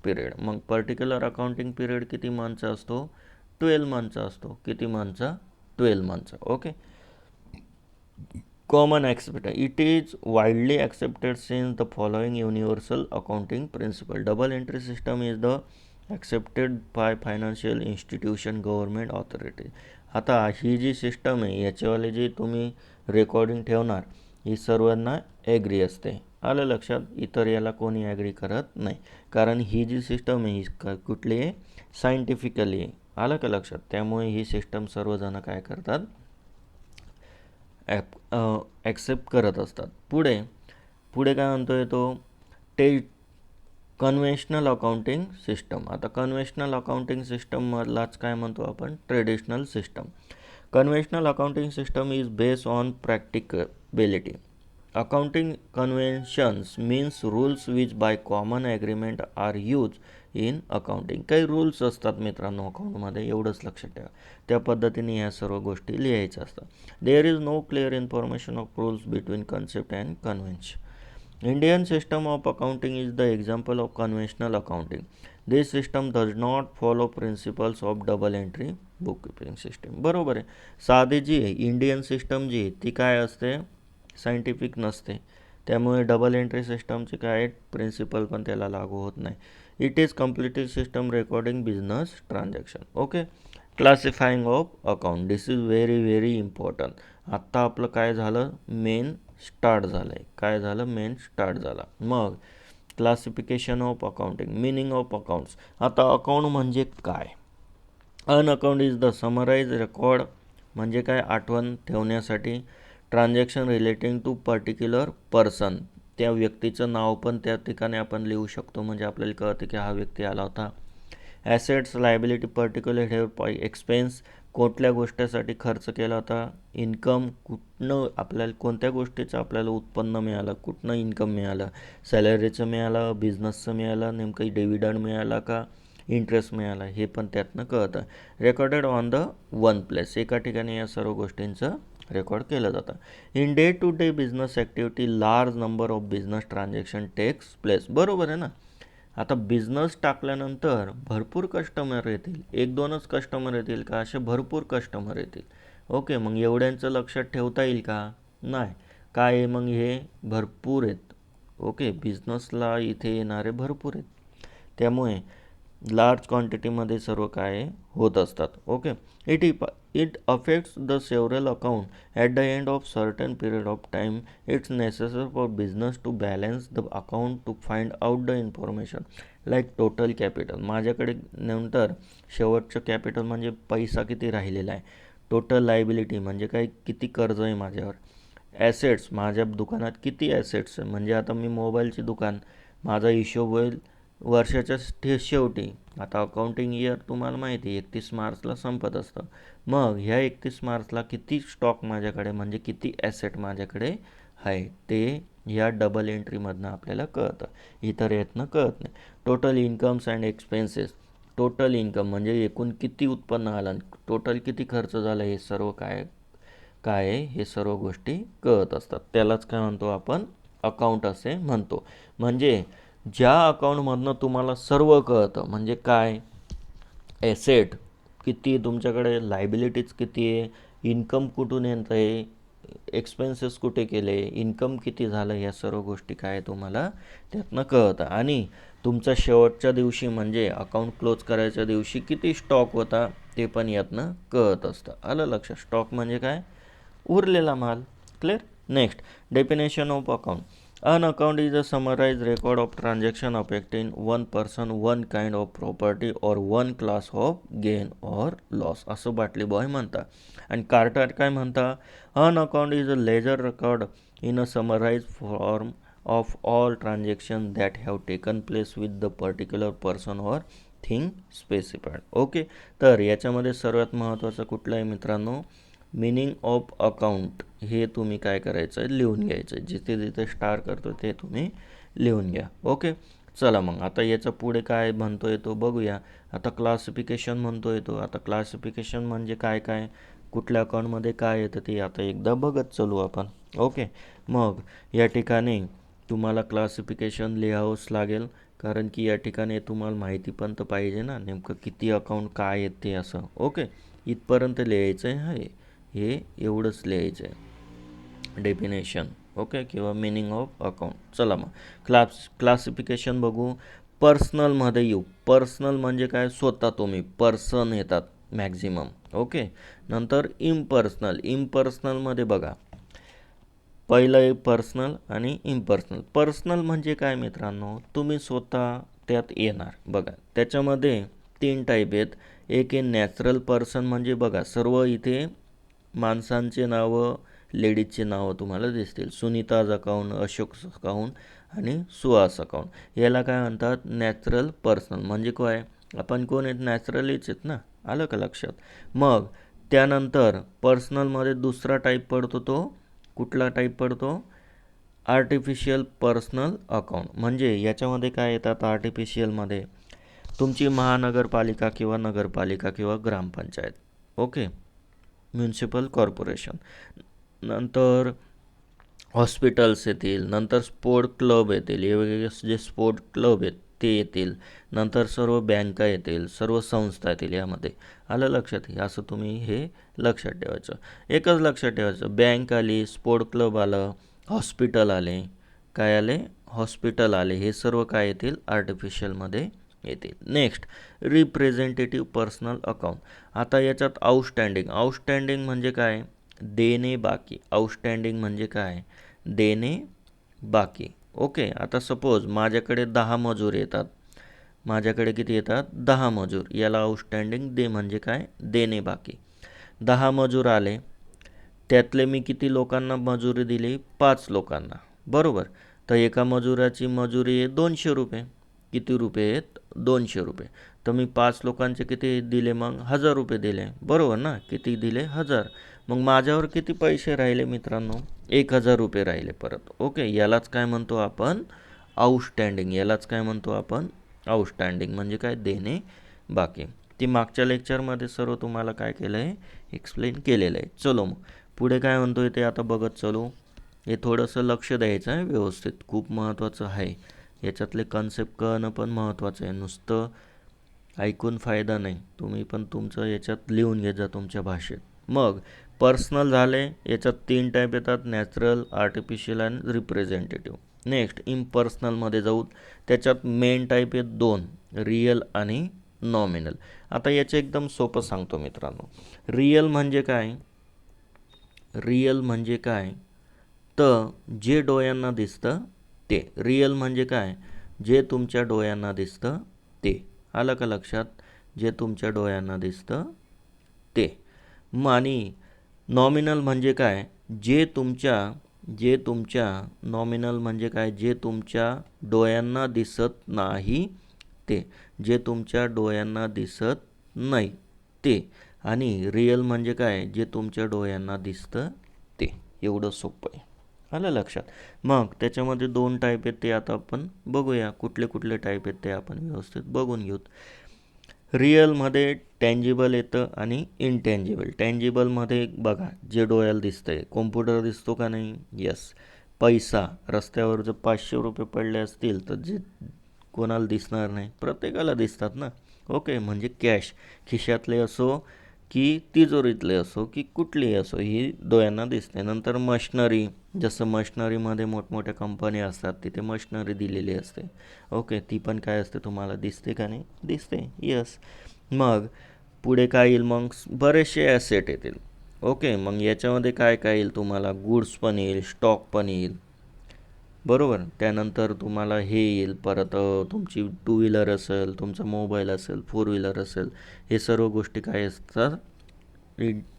Speaker 1: period. मग पर्टिक्युलर अकाउंटिंग पिरियड किती मंथचा असतो, 12 मंथचा असतो. किती मंथचा, 12 मंथचा. Okay. Common accepted. It is widely accepted since the following universal accounting principle. Double entry system is the accepted by financial institution, government authority. आता ही जी सिस्टम आहे याच्यावाले जी तुम्ही रेकॉर्डिंग ठेवणार ही सर्वांना ॲग्री असते. आलं लक्षात. इतर याला कोणी ॲग्री करत नाही, कारण ही जी सिस्टम आहे ही कुठली आहे, सायंटिफिकली आहे. आलं का लक्षात. त्यामुळे ही सिस्टम सर्वजण काय करतात, ॲक्सेप्ट करत असतात. पुढे काय म्हणतो आहे तो, कन्व्हेन्शनल अकाउंटिंग सिस्टम. आता कन्व्हेन्शनल अकाउंटिंग सिस्टममधलाच काय म्हणतो आपण, traditional system. Conventional accounting system is based on practicability. Accounting conventions means rules which by common agreement are use in accounting. काही रूल्स असतात मित्रांनो अकाउंटमध्ये, एवढंच लक्षात ठेवा. त्या पद्धतीने ह्या सर्व गोष्टी लिहायच्या असतात. There is no clear information of rules between concept and convention. Indian system of accounting is the example of conventional accounting. This system does not follow principles of double entry bookkeeping system. बरोबर आहे. साधी जी आहे Indian system जी ती काय असते, scientific नसते. त्यामुळे double entry सिस्टमचे काय प्रिन्सिपल पण त्याला लागू होत नाही. It is completed system recording business transaction. Okay. Classifying of account. This is very very important. आत्ता आपलं काय झालं, मेन स्टार्ट झालं आहे. काय झालं? मेन स्टार्ट झाला. मग classification of accounting, meaning of accounts. आता अकाउंट म्हणजे काय? An account is the summarise record, म्हणजे काय? आठवण ठेवण्यासाठी. Transaction relating to particular person, त्या व्यक्तीचं नाव पण त्या ठिकाणी आपण लिहू शकतो, म्हणजे आपल्याला कळतं की हा व्यक्ती आला होता. Assets, liability, particular hair expense, कुठल्या गोष्टीसाठी खर्च केला होता. इन्कम, कुठनं आपल्याला कोणत्या गोष्टीचं आपल्याला उत्पन्न मिळालं, कुठनं इन्कम मिळालं, सॅलरीचं मिळालं, बिझनेसचं मिळालं, नेमकं डिव्हिडंड मिळाला का इंटरेस्ट मिळाला, हे पण त्यातनं कळतं. Recorded on the one place, एका ठिकाणी या सर्व गोष्टींचं रेकॉर्ड केलं जातं. In day to day business activity large number of business transaction takes place. बरोबर आहे ना? आता बिझनेस टाकल्यानंतर भरपूर कस्टमर येतील, एक दोनच कस्टमर येतील का? असे भरपूर कस्टमर येतील. ओके, मग एवढ्यांचं लक्षात ठेवता येईल का? नाही. काय आहे मग? हे भरपूर आहेत. ओके, बिझनेसला इथे येणारे भरपूर आहेत, त्यामुळे लार्ज क्वांटिटीमध्ये सर्व काय होत असतात. Okay, it affects the several account at the end of certain period of time. It's necessary for business to balance the account to find out the information like total capital. माझ्याकडे नंतर शेवटचं capital म्हणजे पैसा किती राहिलेला आहे. Total liability म्हणजे काय? किती कर्ज आहे माझ्यावर. ॲसेट्स, माझ्या दुकानात किती ॲसेट्स आहे, म्हणजे आता मी मोबाईलची दुकान, माझा हिशोब होईल वर्षाच्या शेवटी. आता अकाउंटिंग इयर तुम्हाला माहिती आहे 31 मार्चला संपत असतं. मग ह्या 31 मार्चला किती स्टॉक माझ्याकडे, म्हणजे किती ॲसेट माझ्याकडे आहे, ते ह्या डबल एंट्रीमधनं आपल्याला कळतं, इतर यातनं कळत नाही. Total incomes and expenses, total income म्हणजे एकूण किती उत्पन्न आलं, टोटल किती खर्च झाला, हे सर्व काय काय आहे हे सर्व गोष्टी कळत असतात. त्यालाच काय म्हणतो आपण? अकाउंट असे म्हणतो. म्हणजे ज्या अकाउंटमधनं तुम्हाला सर्व कळतं, म्हणजे काय? ॲसेट किती तुमच्याकडे, लायबिलिटीज किती आहे, इन्कम कुठून येत आहे, एक्सपेन्सेस कुठे केले, इन्कम किती झालं, या सर्व गोष्टी काय तुम्हाला त्यातनं कळतं. आणि तुमचा शेवटच्या दिवशी म्हणजे अकाउंट क्लोज करायच्या दिवशी किती स्टॉक होता ते पण यातनं कळत असतं. आलं लक्षात? स्टॉक म्हणजे काय? उरलेला माल. Clear? Next, definition of account. An account is a summarized record of transaction affecting one person, one kind of property or one class of gain or loss, असं बाटली बॉय म्हणता. आणि कार्टर काय म्हणता? An account is a ledger record in a summarized form of all transactions that have taken place with the particular person or thing specified. Okay, तर याच्यामध्ये सर्वात महत्त्वाचं कुठलं आहे मित्रांनो? Meaning of account. हे तुम्ही काय करायचं आहे? लिहून घ्यायचं आहे. जिथे जिथे स्टार करतो ते तुम्ही लिहून घ्या. ओके, चला मग आता याच्या पुढे काय म्हणतो येतो बघूया. आता क्लासिफिकेशन म्हणतो येतो. आता क्लासिफिकेशन म्हणजे काय काय, कुठल्या अकाउंटमध्ये काय येतं ते आता एकदा बघत चलू आपण. ओके, मग या ठिकाणी तुम्हाला क्लासिफिकेशन लिहावंच लागेल, कारण की या ठिकाणी तुम्हाला माहिती पण तर पाहिजे ना, नेमकं किती अकाउंट काय येते असं. ओके, इथपर्यंत लिहायचं आहे. हे एवढंच लिहायचं आहे, डेफिनेशन. ओके, किंवा मिनिंग ऑफ अकाउंट. चला मग क्लासिफिकेशन बघू. पर्सनलमध्ये येऊ. पर्सनल म्हणजे काय? स्वतः तुम्ही, पर्सन येतात मॅक्झिमम. ओके, नंतर इम्पर्सनल. इम्पर्सनलमध्ये बघा, पहिलं आहे पर्सनल आणि इम्पर्सनल. पर्सनल म्हणजे काय मित्रांनो? तुम्ही स्वतः त्यात येणार. बघा, त्याच्यामध्ये 3 टाईप आहेत. एक आहे नॅचरल पर्सन, म्हणजे बघा सर्व इथे माणसांचे नावं, लेडीजचे नावं तुम्हाला दिसतील. सुनीताज अकाउंट, अशोक अकाउंट आणि सुहास अकाउंट. याला काय म्हणतात? Natural personal. म्हणजे काय? आपण कोण आहेत? नॅचरलीच आहेत ना. आलं का लक्षात? मग त्यानंतर पर्सनलमध्ये दुसरा टाईप पडतो, तो कुठला टाईप पडतो? Artificial personal account. म्हणजे याच्यामध्ये काय येतात आर्टिफिशियलमध्ये? तुमची महानगरपालिका किंवा नगरपालिका किंवा ग्रामपंचायत. Okay, municipal corporation. नंतर हॉस्पिटल्स येतील, नंतर स्पोर्ट क्लब येतील, हे वेगवेगळे जे स्पोर्ट क्लब आहेत ते येतील, नंतर सर्व बँका येतील, सर्व संस्था येतील यामध्ये. आलं लक्षात? असं तुम्ही हे लक्षात ठेवायचं. एकच लक्षात ठेवायचं, बँक आली, स्पोर्ट क्लब आलं, हॉस्पिटल आले, काय आले? हॉस्पिटल आले, हे सर्व काय येतील? आर्टिफिशियलमध्ये येतील. Next, representative personal account. आता याच्यात आउटस्टँडिंग. आउटस्टँडिंग म्हणजे काय? देणे बाकी. आउटस्टँडिंग म्हणजे काय? देणे बाकी. ओके, आता सपोज माझ्याकडे 10 मजूर येतात. माझ्याकडे किती येतात? 10 मजूर. याला आउटस्टँडिंग दे म्हणजे काय? देणे बाकी. 10 मजूर आले, त्यातले मी किती लोकांना मजुरी दिली? 5 लोकांना, बरोबर. तर एका मजुराची मजुरी आहे 200 रुपये. किती रुपये आहेत? 200 रुपये. तर मी 5 लोकांचे किती दिले मग? 1000 रुपये दिले, बरोबर ना? किती दिले? 1000. मग माझ्यावर किती पैसे राहिले मित्रांनो? 1000 रुपये राहिले परत. ओके, यालाच काय म्हणतो आपण? आउटस्टँडिंग. यालाच काय म्हणतो आपण? आउटस्टँडिंग म्हणजे काय? देणे बाकी. ती मागच्या लेक्चरमध्ये सर्व तुम्हाला काय केलं आहे? एक्सप्लेन केलेलं आहे. चलो मग पुढे काय म्हणतो आहे ते आता बघत चलो. हे थोडंसं लक्ष द्यायचं आहे व्यवस्थित, खूप महत्त्वाचं आहे. याच्यातले कन्सेप्ट कळणं पण महत्त्वाचं आहे. नुसतं ऐकून फायदा नाही, तुम्ही पण तुमचं याच्यात लिहून घ्या तुमच्या भाषेत. मग पर्सनल झाले, याच्यात 3 टाईप येतात: नॅचरल, आर्टिफिशियल आणि रिप्रेझेंटेटिव्ह. नेक्स्ट इम्पर्सनलमध्ये जाऊ. त्याच्यात मेन टाईप आहेत 2, रिअल आणि नॉमिनल. आता याचं एकदम सोपं सांगतो मित्रांनो. रिअल म्हणजे काय? रिअल म्हणजे काय? तर जे डोळ्यांना दिसतं ते. रिअल म्हणजे काय? जे तुमच्या डोळ्यांना दिसतं ते. आलं का लक्षात? जे तुमच्या डोळ्यांना दिसतं ते. आणि नॉमिनल म्हणजे काय? जे तुमच्या नॉमिनल म्हणजे काय? जे तुमच्या डोळ्यांना दिसत नाही ते. जे तुमच्या डोळ्यांना दिसत नाही ते. आणि रिअल म्हणजे काय? जे तुमच्या डोळ्यांना दिसतं ते. एवढं सोपं आहे. आलं लक्षात? मग त्याच्यामध्ये 2 टाईप आहेत, ते आता आपण बघूया. कुठले कुठले टाईप आहेत ते आपण व्यवस्थित बघून घेऊ. रिअलमध्ये टँजिबल येतं आणि इनटँजिबल. टँजिबलमध्ये बघा, जे डोळ्याला दिसतं आहे. कॉम्प्युटर दिसतो का नाही? यस. पैसा, रस्त्यावर जर 500 रुपये पडले असतील तर जे कोणाला दिसणार नाही? प्रत्येकाला दिसतात ना. ओके, म्हणजे कॅश खिशातले असो की तिजोरीतले असो की कुठलीही असो, ही डोळ्यांना दिसते. नंतर मशनरी, जसं मशनरीमध्ये मोठमोठ्या कंपन्या असतात, तिथे मशनरी दिलेली असते. ओके, ती पण काय असते? तुम्हाला दिसते का नाही? दिसते. यस. मग पुढे काय येईल? मग बरेचसे ॲसेट येतील. ओके, मग याच्यामध्ये काय काय येईल तुम्हाला? गुड्स पण येईल, स्टॉक पण येईल, बरोबर. त्यानंतर तुम्हाला हे येईल परत, तुमची 2 व्हीलर असेल, तुमचा मोबाईल असेल, 4 व्हीलर असेल, हे सर्व गोष्टी काय असतात?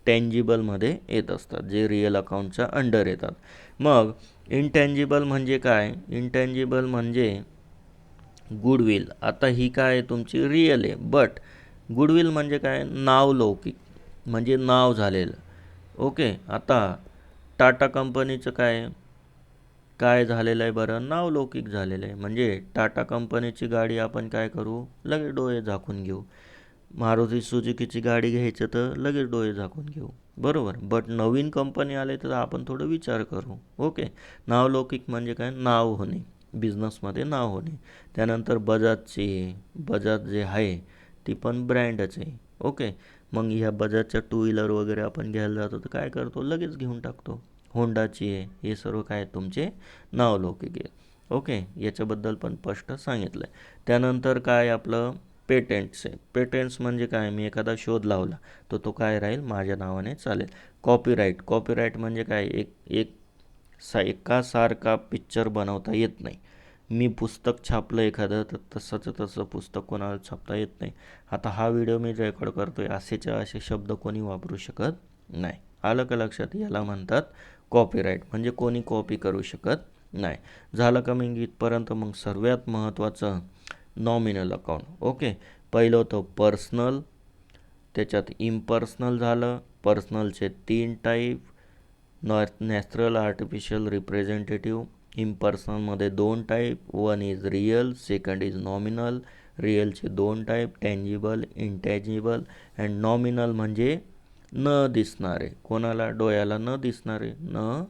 Speaker 1: टँजिबलमध्ये येत असतात, जे रिअल अकाउंटच्या अंडर येतात. मग इनटँजिबल म्हणजे काय? इनटँजिबल म्हणजे गुडविल. आता ही काय तुमची रिअल आहे, बट गुडविल म्हणजे काय? नावलौकिक, म्हणजे नाव झालेलं. ओके, आता टाटा कंपनीचं काय झालेलं आहे बरं? नावलौकिक झालेलं आहे. म्हणजे टाटा कंपनीची गाडी आपण काय करू? लगेच डोळे झाकून घेऊ. मारुती सुझुकीची गाडी घ्यायचं तर लगेच डोळे झाकून घेऊ, बरोबर. बट नवीन कंपनी आले तर आपण थोडं विचार करू. ओके, नावलौकिक म्हणजे काय? नाव होणे, बिझनेसमध्ये नाव होणे. त्यानंतर बजाज जे आहे ती पण ब्रँडच आहे. ओके, मग ह्या बजाजच्या 2 व्हीलर वगैरे आपण घ्यायला जातो तर काय करतो? लगेच घेऊन टाकतो. होंडाची आहे, हे सर्व काय तुमचे नावलौकिक आहे. ओके, याच्याबद्दल पण स्पष्ट सांगितलं आहे. त्यानंतर काय आपलं पेटेंट्स आहे. पेटेंट्स म्हणजे काय? मी एखादा शोध लावला तर तो काय राहील? माझ्या नावाने चालेल. कॉपीराईट म्हणजे काय? एकासारखा पिक्चर बनवता येत नाही. मी पुस्तक छापलं एखादं तर तसं पुस्तक कोणाला छापता येत नाही. आता हा व्हिडिओ मी रेकॉर्ड करतोय, असे शब्द कोणी वापरू शकत नाही. आलं का लक्षात? याला म्हणतात कॉपीराईट, म्हणजे कोणी कॉपी करू शकत नाही. झालं का मग इथपर्यंत? मग सर्वात महत्त्वाचं नॉमिनल अकाउंट. ओके, पहिलं होतं पर्सनल, त्याच्यात इम्पर्सनल झालं. पर्सनलचे 3 टाईप: नॅचरल, आर्टिफिशियल, रिप्रेझेंटेटिव्ह. इम्पर्सनलमध्ये 2 type: 1 is real, 2nd is nominal. रिअलचे 2 type: tangible, intangible. And nominal म्हणजे न दिसणारे, कोणाला? डोळ्याला न दिसणारे. न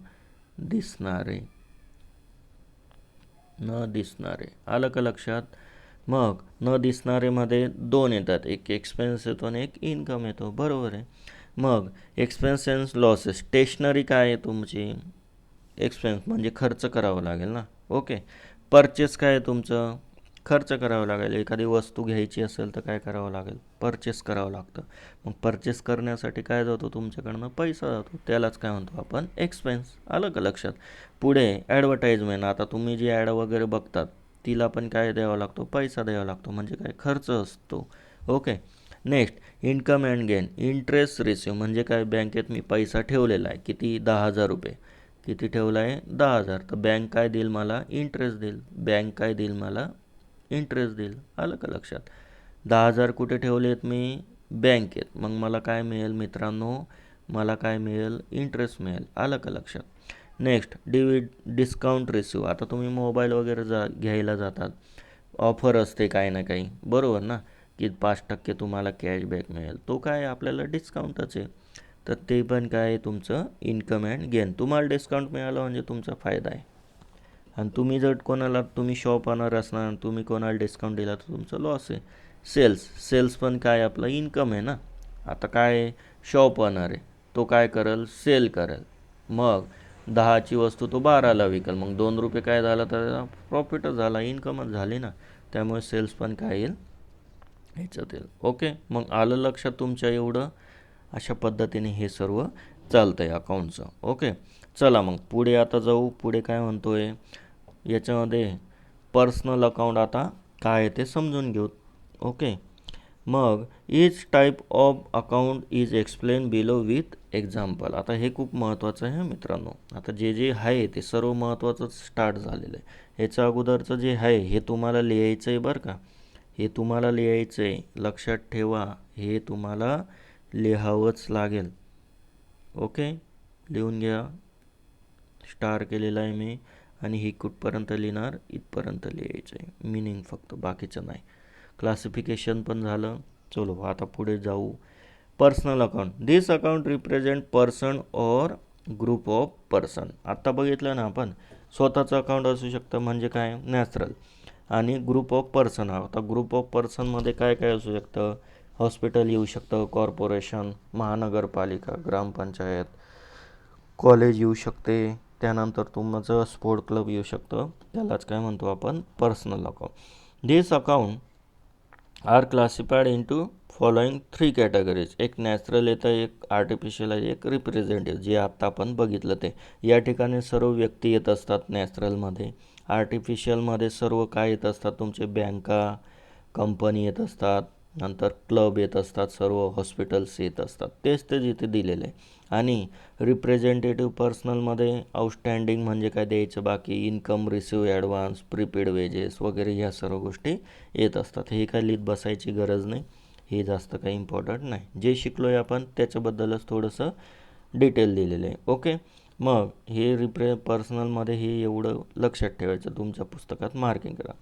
Speaker 1: दिसणारे. आलं का लक्षात? मग न दिसणारेमध्ये 2 येतात, एक एक्सपेन्स येतो आणि एक इन्कम येतो, बरोबर आहे. मग एक्सपेन्स अँड लॉसेस. स्टेशनरी काय आहे तुमची? एक्सपेन्स म्हणजे खर्च करावा लागेल ना. ओके, परचेस काय आहे तुमचं? खर्च करावा लागेल. एखादी वस्तू घ्यायची असेल तर काय करावं लागेल, परचेस करावं लागतं. मग परचेस करण्यासाठी काय जातो तुमच्याकडनं, पैसा जातो, त्यालाच काय म्हणतो आपण, एक्सपेन्स. आलं का लक्षात. पुढे ॲडव्हर्टाईजमेंट. आता तुम्ही जी ॲड वगैरे बघतात तिला पण काय द्यावा लागतो, पैसा द्यावा लागतो, म्हणजे काय, खर्च असतो. Okay. Next income and gain. Interest receive म्हणजे काय, बँकेत मी पैसा ठेवलेला आहे, किती, 10,000 रुपये. किती ठेवला आहे, 10,000. तर बँक काय देईल मला, इंटरेस्ट देईल. बँक काय देईल मला, इंटरेस्ट देईल. आलं का लक्षात. 10,000 कुठे ठेवले आहेत मी, बँकेत. मग मला काय मिळेल मित्रांनो, मला काय मिळेल, इंटरेस्ट मिळेल. आलं का लक्षात. Next discount receive. आता तुम्ही मोबाईल वगैरे घ्यायला जातात, ऑफर असते काही ना काही, बरोबर ना, की 5% तुम्हाला कॅशबॅक मिळेल. तो काय आपल्याला डिस्काउंटच आहे. तर ते पण काय आहे तुमचं इन्कम अँड गेन. तुम्हाला डिस्काउंट मिळालं म्हणजे तुमचा फायदा आहे. आणि तुम्ही जर कोणाला, तुम्ही शॉप ऑनर असणार, तुम्ही कोणाला डिस्काउंट दिला तर तुमचं लॉस आहे. सेल्स पण काय आपलं इन्कम आहे ना. आता काय, शॉप ऑनर आहे, तो काय करेल, सेल करेल. मग 10ची वस्तू तो 12ला विकेल. मग 2 रुपये काय झाला, तर प्रॉफिटच झाला, इन्कमच झाली ना. त्यामुळे सेल्स पण काय येईल, ह्याच्यात येईल. ओके. मग आलं लक्षात तुमच्या एवढं. अशा पद्धतीने हे सर्व चालतं आहे अकाउंटचं. ओके. चला मग पुढे आता जाऊ. पुढे काय म्हणतो आहे याच्यामध्ये, पर्सनल अकाउंट आता काय आहे ते समजून घेऊ. ओके. मग इच type of account is explain below with example. आता हे खूप महत्त्वाचं आहे मित्रांनो. आता जे आहे ते सर्व महत्त्वाचं स्टार्ट झालेलं आहे. ह्याच्या अगोदरचं जे आहे हे तुम्हाला लिहायचं आहे बरं का. हे तुम्हाला लिहायचं आहे, लक्षात ठेवा, हे तुम्हाला लिहावंच लागेल. ओके. लिहून घ्या. स्टार केलेला आहे मी. आणि ही कुठपर्यंत लिहिणार, इथपर्यंत लिहायचं आहे, मिनिंग फक्त, बाकीचं नाही. क्लासिफिकेशन पण झालं. चलो आता पुढे जाऊ. Personal account. This account represent person और ग्रुप ऑफ पर्सन. आत्ता बघितलं ना आपण, स्वतःचं अकाउंट असू शकतं म्हणजे काय, नॅचरल. आणि ग्रुप ऑफ पर्सन. आता ग्रुप ऑफ पर्सनमध्ये काय काय असू शकतं, हॉस्पिटल येऊ शकतं, कॉर्पोरेशन, महानगरपालिका, ग्रामपंचायत, कॉलेज येऊ शकते, त्यानंतर तुमचं स्पोर्ट क्लब येऊ शकतं, त्यालाच काय म्हणतो आपण, personal account. This account are classified into following 3 categories. एक नॅचरल येतं, एक आर्टिफिशियल आहे, एक रिप्रेझेंटेटिव्ह, जे आत्ता आपण बघितलं ते. या ठिकाणी सर्व व्यक्ती येत असतात नॅचरलमध्ये. आर्टिफिशियलमध्ये सर्व काय येत असतात, तुमचे बँका, कंपनी येत असतात, नंतर क्लब येत असतात, सर्व हॉस्पिटल्स येत असतात, तेच ते जिथे दिलेलं आहे. आणि रिप्रेझेंटेटिव्ह पर्सनलमध्ये आउटस्टँडिंग म्हणजे काय द्यायचं बाकी, income receive, advance, prepaid wedges वगैरे ह्या सर्व गोष्टी येत असतात. हे काय लिहित बसायची गरज नाही, हे जास्त काही इम्पॉर्टंट नाही. जे शिकलो आहे आपण त्याच्याबद्दलच थोडंसं डिटेल दिलेलं आहे. ओके. मग हे पर्सनलमध्ये हे एवढं लक्षात ठेवायचं, तुमच्या पुस्तकात मार्किंग करा.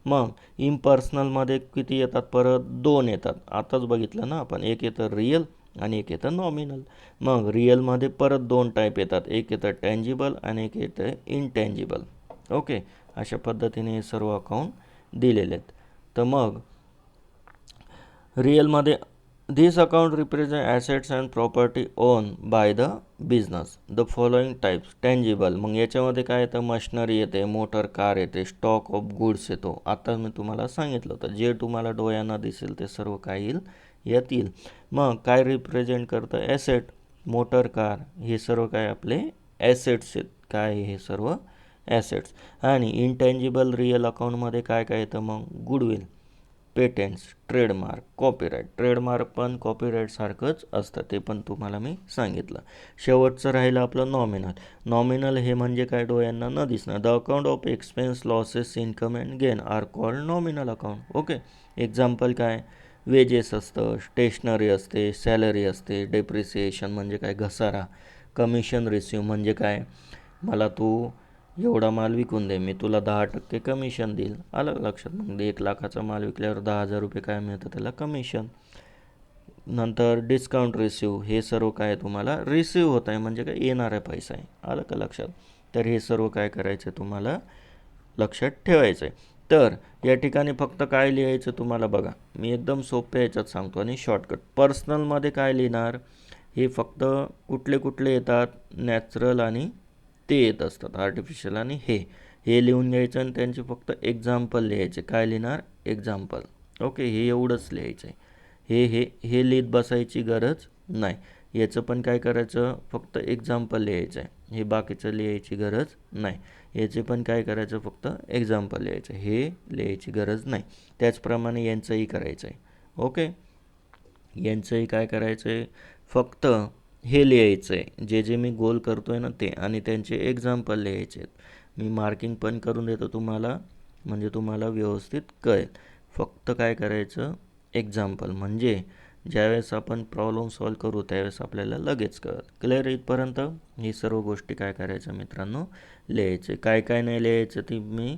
Speaker 1: मग इम्पर्सनलमध्ये किती येतात, परत 2 येतात. आताच बघितलं ना आपण, एक येतं रिअल आणि एक येतं नॉमिनल. मग रिअलमध्ये परत 2 टाईप येतात, एक येतं टँजिबल आणि एक येतं इनटँजिबल. ओके. अशा पद्धतीने हे सर्व अकाउंट दिलेले आहेत. तर मग रिअलमध्ये, this account represent assets and property own by the business. The following types. Tangible, मग याच्यामध्ये काय येतं, मशिनरी येते, मोटर कार येते, स्टॉक ऑफ गुड्स येतो. आता मी तुम्हाला सांगितलं होतं, जे तुम्हाला डोळ्यांना दिसेल ते सर्व काय येईल, यात येईल. मग काय रिप्रेझेंट करतं, ॲसेट, मोटर कार, हे सर्व काय आपले ॲसेट्स आहेत. काय हे सर्व ॲसेट्स. आणि इनटँजिबल रिअल अकाउंटमध्ये काय काय येतं, मग goodwill, patents, trademark, copyright. Trademark पण कॉपीराईटसारखंच असतं, ते पण तुम्हाला मी सांगितलं. शेवटचं राहिलं आपलं नॉमिनल. नॉमिनल हे म्हणजे काय, डोळ्यांना न दिसणार. The account of expense, losses, income and gain are called nominal account. Okay. Example काय, वेजेस असतं, स्टेशनरी असते, सॅलरी असते, डेप्रिसिएशन म्हणजे काय, घसारा, कमिशन रिसिव्ह म्हणजे काय, मला तू एवढा माल विकून दे, मी तुला 10% कमिशन देईल. आलं लक्षात. मग 1,00,000चा माल विकल्यावर 10,000 रुपये काय मिळतं, त्याला कमिशन. नंतर डिस्काउंट रिसिव्ह, हे सर्व काय तुम्हाला रिसिव्ह होत आहे म्हणजे काय, येणारा पैसा आहे. आलं का लक्षात. तर हे सर्व काय करायचं तुम्हाला लक्षात ठेवायचं आहे. तर या ठिकाणी फक्त काय लिहायचं तुम्हाला बघा, मी एकदम सोप्या ह्याच्यात सांगतो आणि शॉर्टकट. पर्सनलमध्ये काय लिहिणार, हे फक्त कुठले कुठले येतात, नॅचरल आणि ते येत असतात, आर्टिफिशियल आणि हे. हे लिहून घ्यायचं आणि त्यांचे फक्त एक्झाम्पल लिहायचे. काय लिहिणार? एक्झाम्पल. ओके, हे एवढंच लिहायचं आहे. हे लिहित बसायची गरज नाही. याचं पण काय करायचं? फक्त एक्झाम्पल लिहायचं आहे. हे बाकीचं लिहायची गरज नाही. याचे पण काय करायचं? फक्त एक्झाम्पल लिहायचं. हे लिहायची गरज नाही. त्याचप्रमाणे यांचंही करायचं आहे. ओके, यांचंही काय करायचं आहे? फक्त हे लिहायचं आहे, जे मी गोल करतो आहे ना ते, आणि त्यांचे एक्झाम्पल लिहायचे आहेत. मी मार्किंग पण करून देतो तुम्हाला, म्हणजे तुम्हाला व्यवस्थित कळेल. फक्त काय करायचं? एक्झाम्पल. म्हणजे ज्यावेळेस आपण प्रॉब्लेम सॉल्व करू त्यावेळेस आपल्याला लगेच कळेल. क्लिअर? इथपर्यंत ही सर्व गोष्टी काय करायच्या मित्रांनो? लिहायचे. काय काय नाही लिहायचं ती मी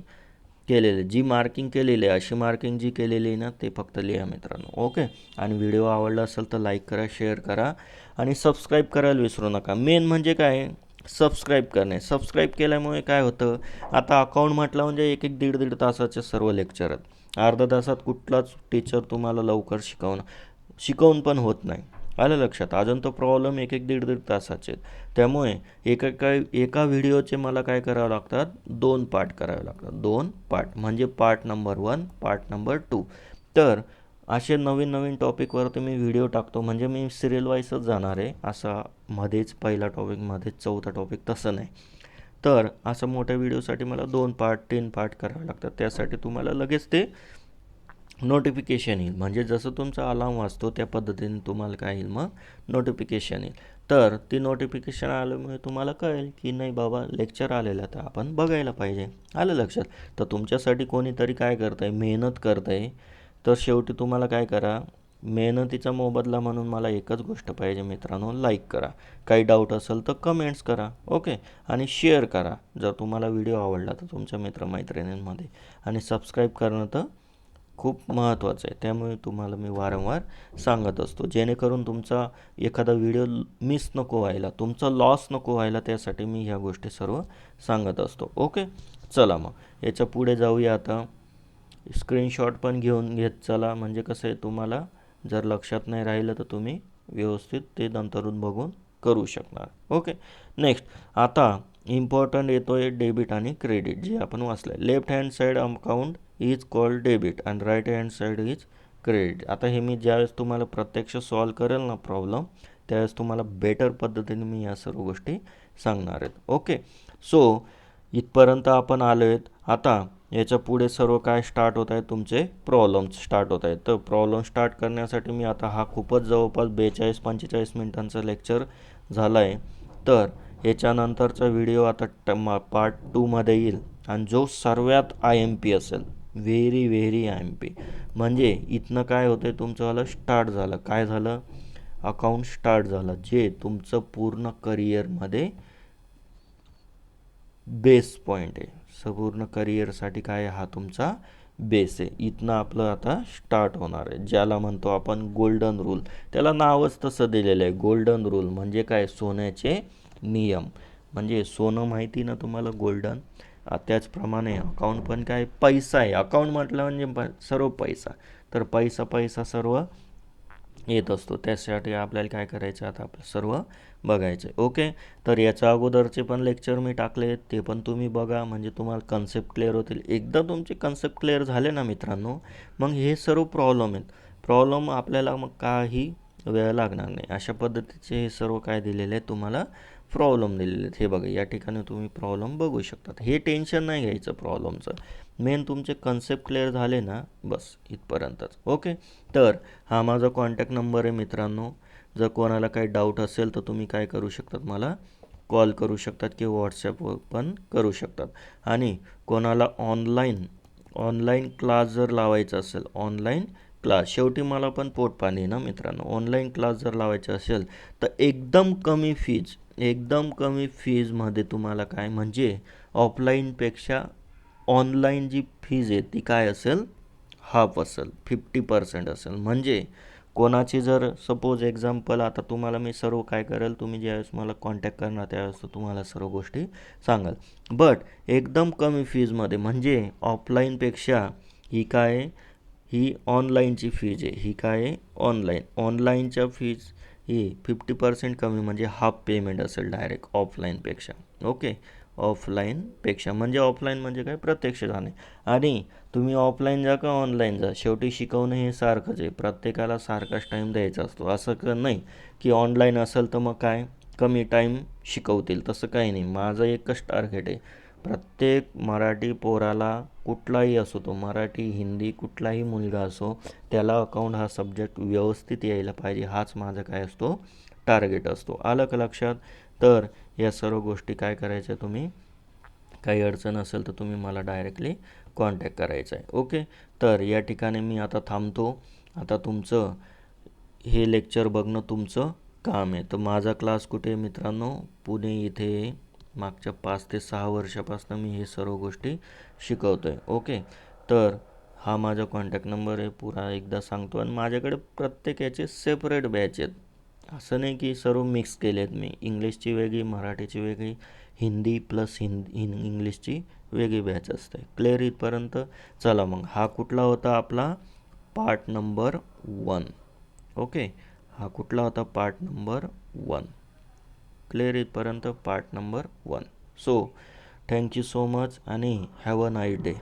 Speaker 1: केलेले, जी मार्किंग केलेली आहे, अशी मार्किंग जी केलेली आहे ना ते फक्त लिहा मित्रांनो. ओके, आणि व्हिडिओ आवडला असेल तर लाईक करा, शेअर करा आणि सबस्क्राईब करायला विसरू नका. मेन म्हणजे काय? सबस्क्राईब करणे. सबस्क्राईब केल्यामुळे काय होतं? आता अकाउंट म्हटलं म्हणजे एक एक दीड तासाचे सर्व लेक्चर आहेत. अर्ध्या तासात कुठलाच टीचर तुम्हाला लवकर शिकवून पण होत नाही. आलं लक्षात? अजून तो प्रॉब्लेम एक एक दीड तासाचे आहेत. त्यामुळे एका व्हिडिओचे मला काय करावं लागतात? 2 पार्ट करावे लागतात. 2 पार्ट म्हणजे पार्ट नंबर 1, पार्ट नंबर 2. तर असे नवीन नवीन टॉपिकवरती मी व्हिडिओ टाकतो. म्हणजे मी सिरियल वाईजच जाणार आहे. असा मध्येच पहिला टॉपिक, मध्येच चौथा टॉपिक, तसं नाही. तर असं मोठ्या व्हिडिओसाठी मला 2 पार्ट, 3 पार्ट करावे लागतात. त्यासाठी तुम्हाला लगेच ते नोटिफिकेशन येईल. म्हणजे जसं तुमचा अलार्म वाजतो त्या पद्धतीने तुम्हाला काय येईल? मग नोटिफिकेशन येईल. तर ती नोटिफिकेशन आल्यामुळे तुम्हाला कळेल की नाही बाबा लेक्चर आलेलं, तर आपण बघायला पाहिजे. आलं लक्षात? तर तुमच्यासाठी कोणीतरी काय करतं आहे? मेहनत करतं आहे. तर शेवटी तुम्हाला काय करा? मेहनतीचा मोबदला म्हणून मला एकच गोष्ट पाहिजे मित्रांनो, लाईक करा. काही डाऊट असेल तर कमेंट्स करा. ओके, आणि शेअर करा जर तुम्हाला व्हिडिओ आवडला तर तुमच्या मित्रमैत्रिणींमध्ये. आणि सबस्क्राईब करणं तर खूप महत्त्वाचं आहे. त्यामुळे तुम्हाला मी वारंवार सांगत असतो, जेणेकरून तुमचा एखादा व्हिडिओ मिस नको व्हायला, तुमचा लॉस नको व्हायला, त्यासाठी मी ह्या गोष्टी सर्व सांगत असतो. ओके, चला मग याच्या पुढे जाऊया. आता स्क्रीनशॉट पण घेत चला, म्हणजे कसं आहे, तुम्हाला जर लक्षात नाही राहिलं तर तुम्ही व्यवस्थित ते नंतरून बघून करू शकणार. ओके, नेक्स्ट आता इम्पॉर्टंट येतो आहे डेबिट आणि क्रेडिट, जे आपण वाचलं आहे. Left hand side account is called debit and right hand side is credit. आता हे मी ज्यावेळेस तुम्हाला प्रत्यक्ष सॉल्व करेल ना प्रॉब्लेम, त्यावेळेस तुम्हाला बेटर पद्धतीने मी या सर्व गोष्टी सांगणार आहेत. ओके, सो इथपर्यंत आपण आलो आहेत. आता याच्या पुढे सर्व काय स्टार्ट होत आहे? तुमचे प्रॉब्लेम्स स्टार्ट होत आहेत. तर प्रॉब्लेम स्टार्ट करण्यासाठी मी आता हा खूपच जवळपास 42-45 मिनिटांचा लेक्चर झाला आहे. तर याच्यानंतरचा व्हिडिओ आता पार्ट 2मध्ये येईल, आणि जो सर्वात IMP असेल, व्हेरी IMP. म्हणजे इथनं काय होतं आहे? तुमचंवालं स्टार्ट झालं. काय झालं? अकाउंट स्टार्ट झालं, जे तुमचं पूर्ण करिअरमध्ये बेस पॉईंट आहे. संपूर्ण करिअरसाठी काय? हा तुमचा बेस आहे. इथनं आपलं आता स्टार्ट होणार आहे, ज्याला म्हणतो आपण गोल्डन रूल. त्याला नावच तसं दिलेलं आहे, गोल्डन रूल. म्हणजे काय? सोन्याचे नियम. म्हणजे सोनं माहिती ना तुम्हाला, गोल्डन. त्याचप्रमाणे अकाउंट पण काय? पैसा आहे. अकाउंट म्हटलं म्हणजे सर्व पैसा. तर पैसा सर्व येत असतो. त्यासाठी आपल्याला काय करायचं? आता आपलं सर्व बघायचं आहे. ओके, तर याच्या अगोदरचे पण लेक्चर मी टाकले, ते पण तुम्ही बघा, म्हणजे तुम्हाला कन्सेप्ट क्लिअर होतील. एकदा तुमचे कन्सेप्ट क्लिअर झाले ना मित्रांनो, मग हे सर्व प्रॉब्लेम आहेत. प्रॉब्लेम आपल्याला मग काही वेळ लागणार नाही. अशा पद्धतीचे हे सर्व काय दिलेले आहेत तुम्हाला? प्रॉब्लेम दिलेले आहेत. हे बघा, या ठिकाणी तुम्ही प्रॉब्लेम बघू शकतात. हे टेन्शन नाही घ्यायचं प्रॉब्लेमचं. मेन तुमचे कन्सेप्ट क्लिअर झाले ना, बस इथपर्यंतच. ओके, तर हा माझा कॉन्टॅक्ट नंबर आहे मित्रांनो. जर कोणाला काही डाऊट असेल तर तुम्ही काय करू शकतात? मला कॉल करू शकतात किंवा व्हॉट्सॲपवर पण करू शकतात. आणि कोणाला ऑनलाईन क्लास जर लावायचा असेल, ऑनलाईन क्लास, शेवटी मला पण पोटपाणी ना मित्रांनो. ऑनलाईन क्लास जर लावायचा असेल तर एकदम कमी फीजमध्ये तुम्हाला काय, म्हणजे ऑफलाईनपेक्षा ऑनलाईन जी फीज आहे ती काय असेल? हाफ असेल, 50% असेल. म्हणजे कोणाची जर सपोज एक्झाम्पल, आता तुम्हाला मी सर्व काय करेल, तुम्ही ज्यावेळेस मला कॉन्टॅक्ट करणार त्यावेळेस तुम्हाला सर्व गोष्टी सांगाल. बट एकदम कमी फीजमध्ये, म्हणजे ऑफलाईनपेक्षा ही काय आहे? ही ऑनलाईनची फीज आहे. ही काय आहे? ऑनलाईनच्या फीज ही 50% कमी, म्हणजे हाफ पेमेंट असेल डायरेक्ट ऑफलाईनपेक्षा. ओके, ऑफलाईनपेक्षा. म्हणजे ऑफलाईन म्हणजे काय, प्रत्यक्ष जाणे. आणि तुम्ही ऑफलाईन जा का ऑनलाईन जा, शेवटी शिकवणं हे सारखंच आहे. प्रत्येकाला सारखाच टाईम द्यायचा असतो. असं नाही की ऑनलाईन असेल तर मग काय कमी टाईम शिकवतील, तसं काही नाही. माझं एकच टार्गेट आहे, प्रत्येक मराठी पोराला, कुठलाही असो तो, मराठी हिंदी कुठलाही मुलगा असो, त्याला अकाउंट हा सब्जेक्ट व्यवस्थित यायला पाहिजे, हाच माझा काय असतो, टार्गेट असतो. आलं का लक्षात? तर या सर्व गोष्टी काय करायच्या, तुम्ही काही अडचण असेल तर तुम्ही मला डायरेक्टली कॉन्टॅक्ट करायचा आहे. ओके, तर या ठिकाणी मी आता थांबतो. आता तुमचं हे लेक्चर बघणं तुमचं काम आहे. तर माझा क्लास कुठे आहे मित्रांनो, पुणे इथे मागच्या 5 ते 6 वर्षापासून मी हे सर्व गोष्टी शिकवतो आहे. ओके, तर हा माझा कॉन्टॅक्ट नंबर आहे, पुरा एकदा सांगतो. आणि माझ्याकडे प्रत्येक याचे सेपरेट बॅच आहेत. असं नाही की सर्व मिक्स केले आहेत मी. इंग्लिशची वेगळी, मराठीची वेगळी, हिंदी प्लस इंग्लिशची वेगळी बॅच असते. क्लिअर इथपर्यंत? चला मग, हा कुठला होता आपला पार्ट नंबर 1. ओके, हा कुठला होता, पार्ट नंबर 1. क्लिअर इथपर्यंत part number 1. So thank you so much आणि हॅव अ नाईस डे.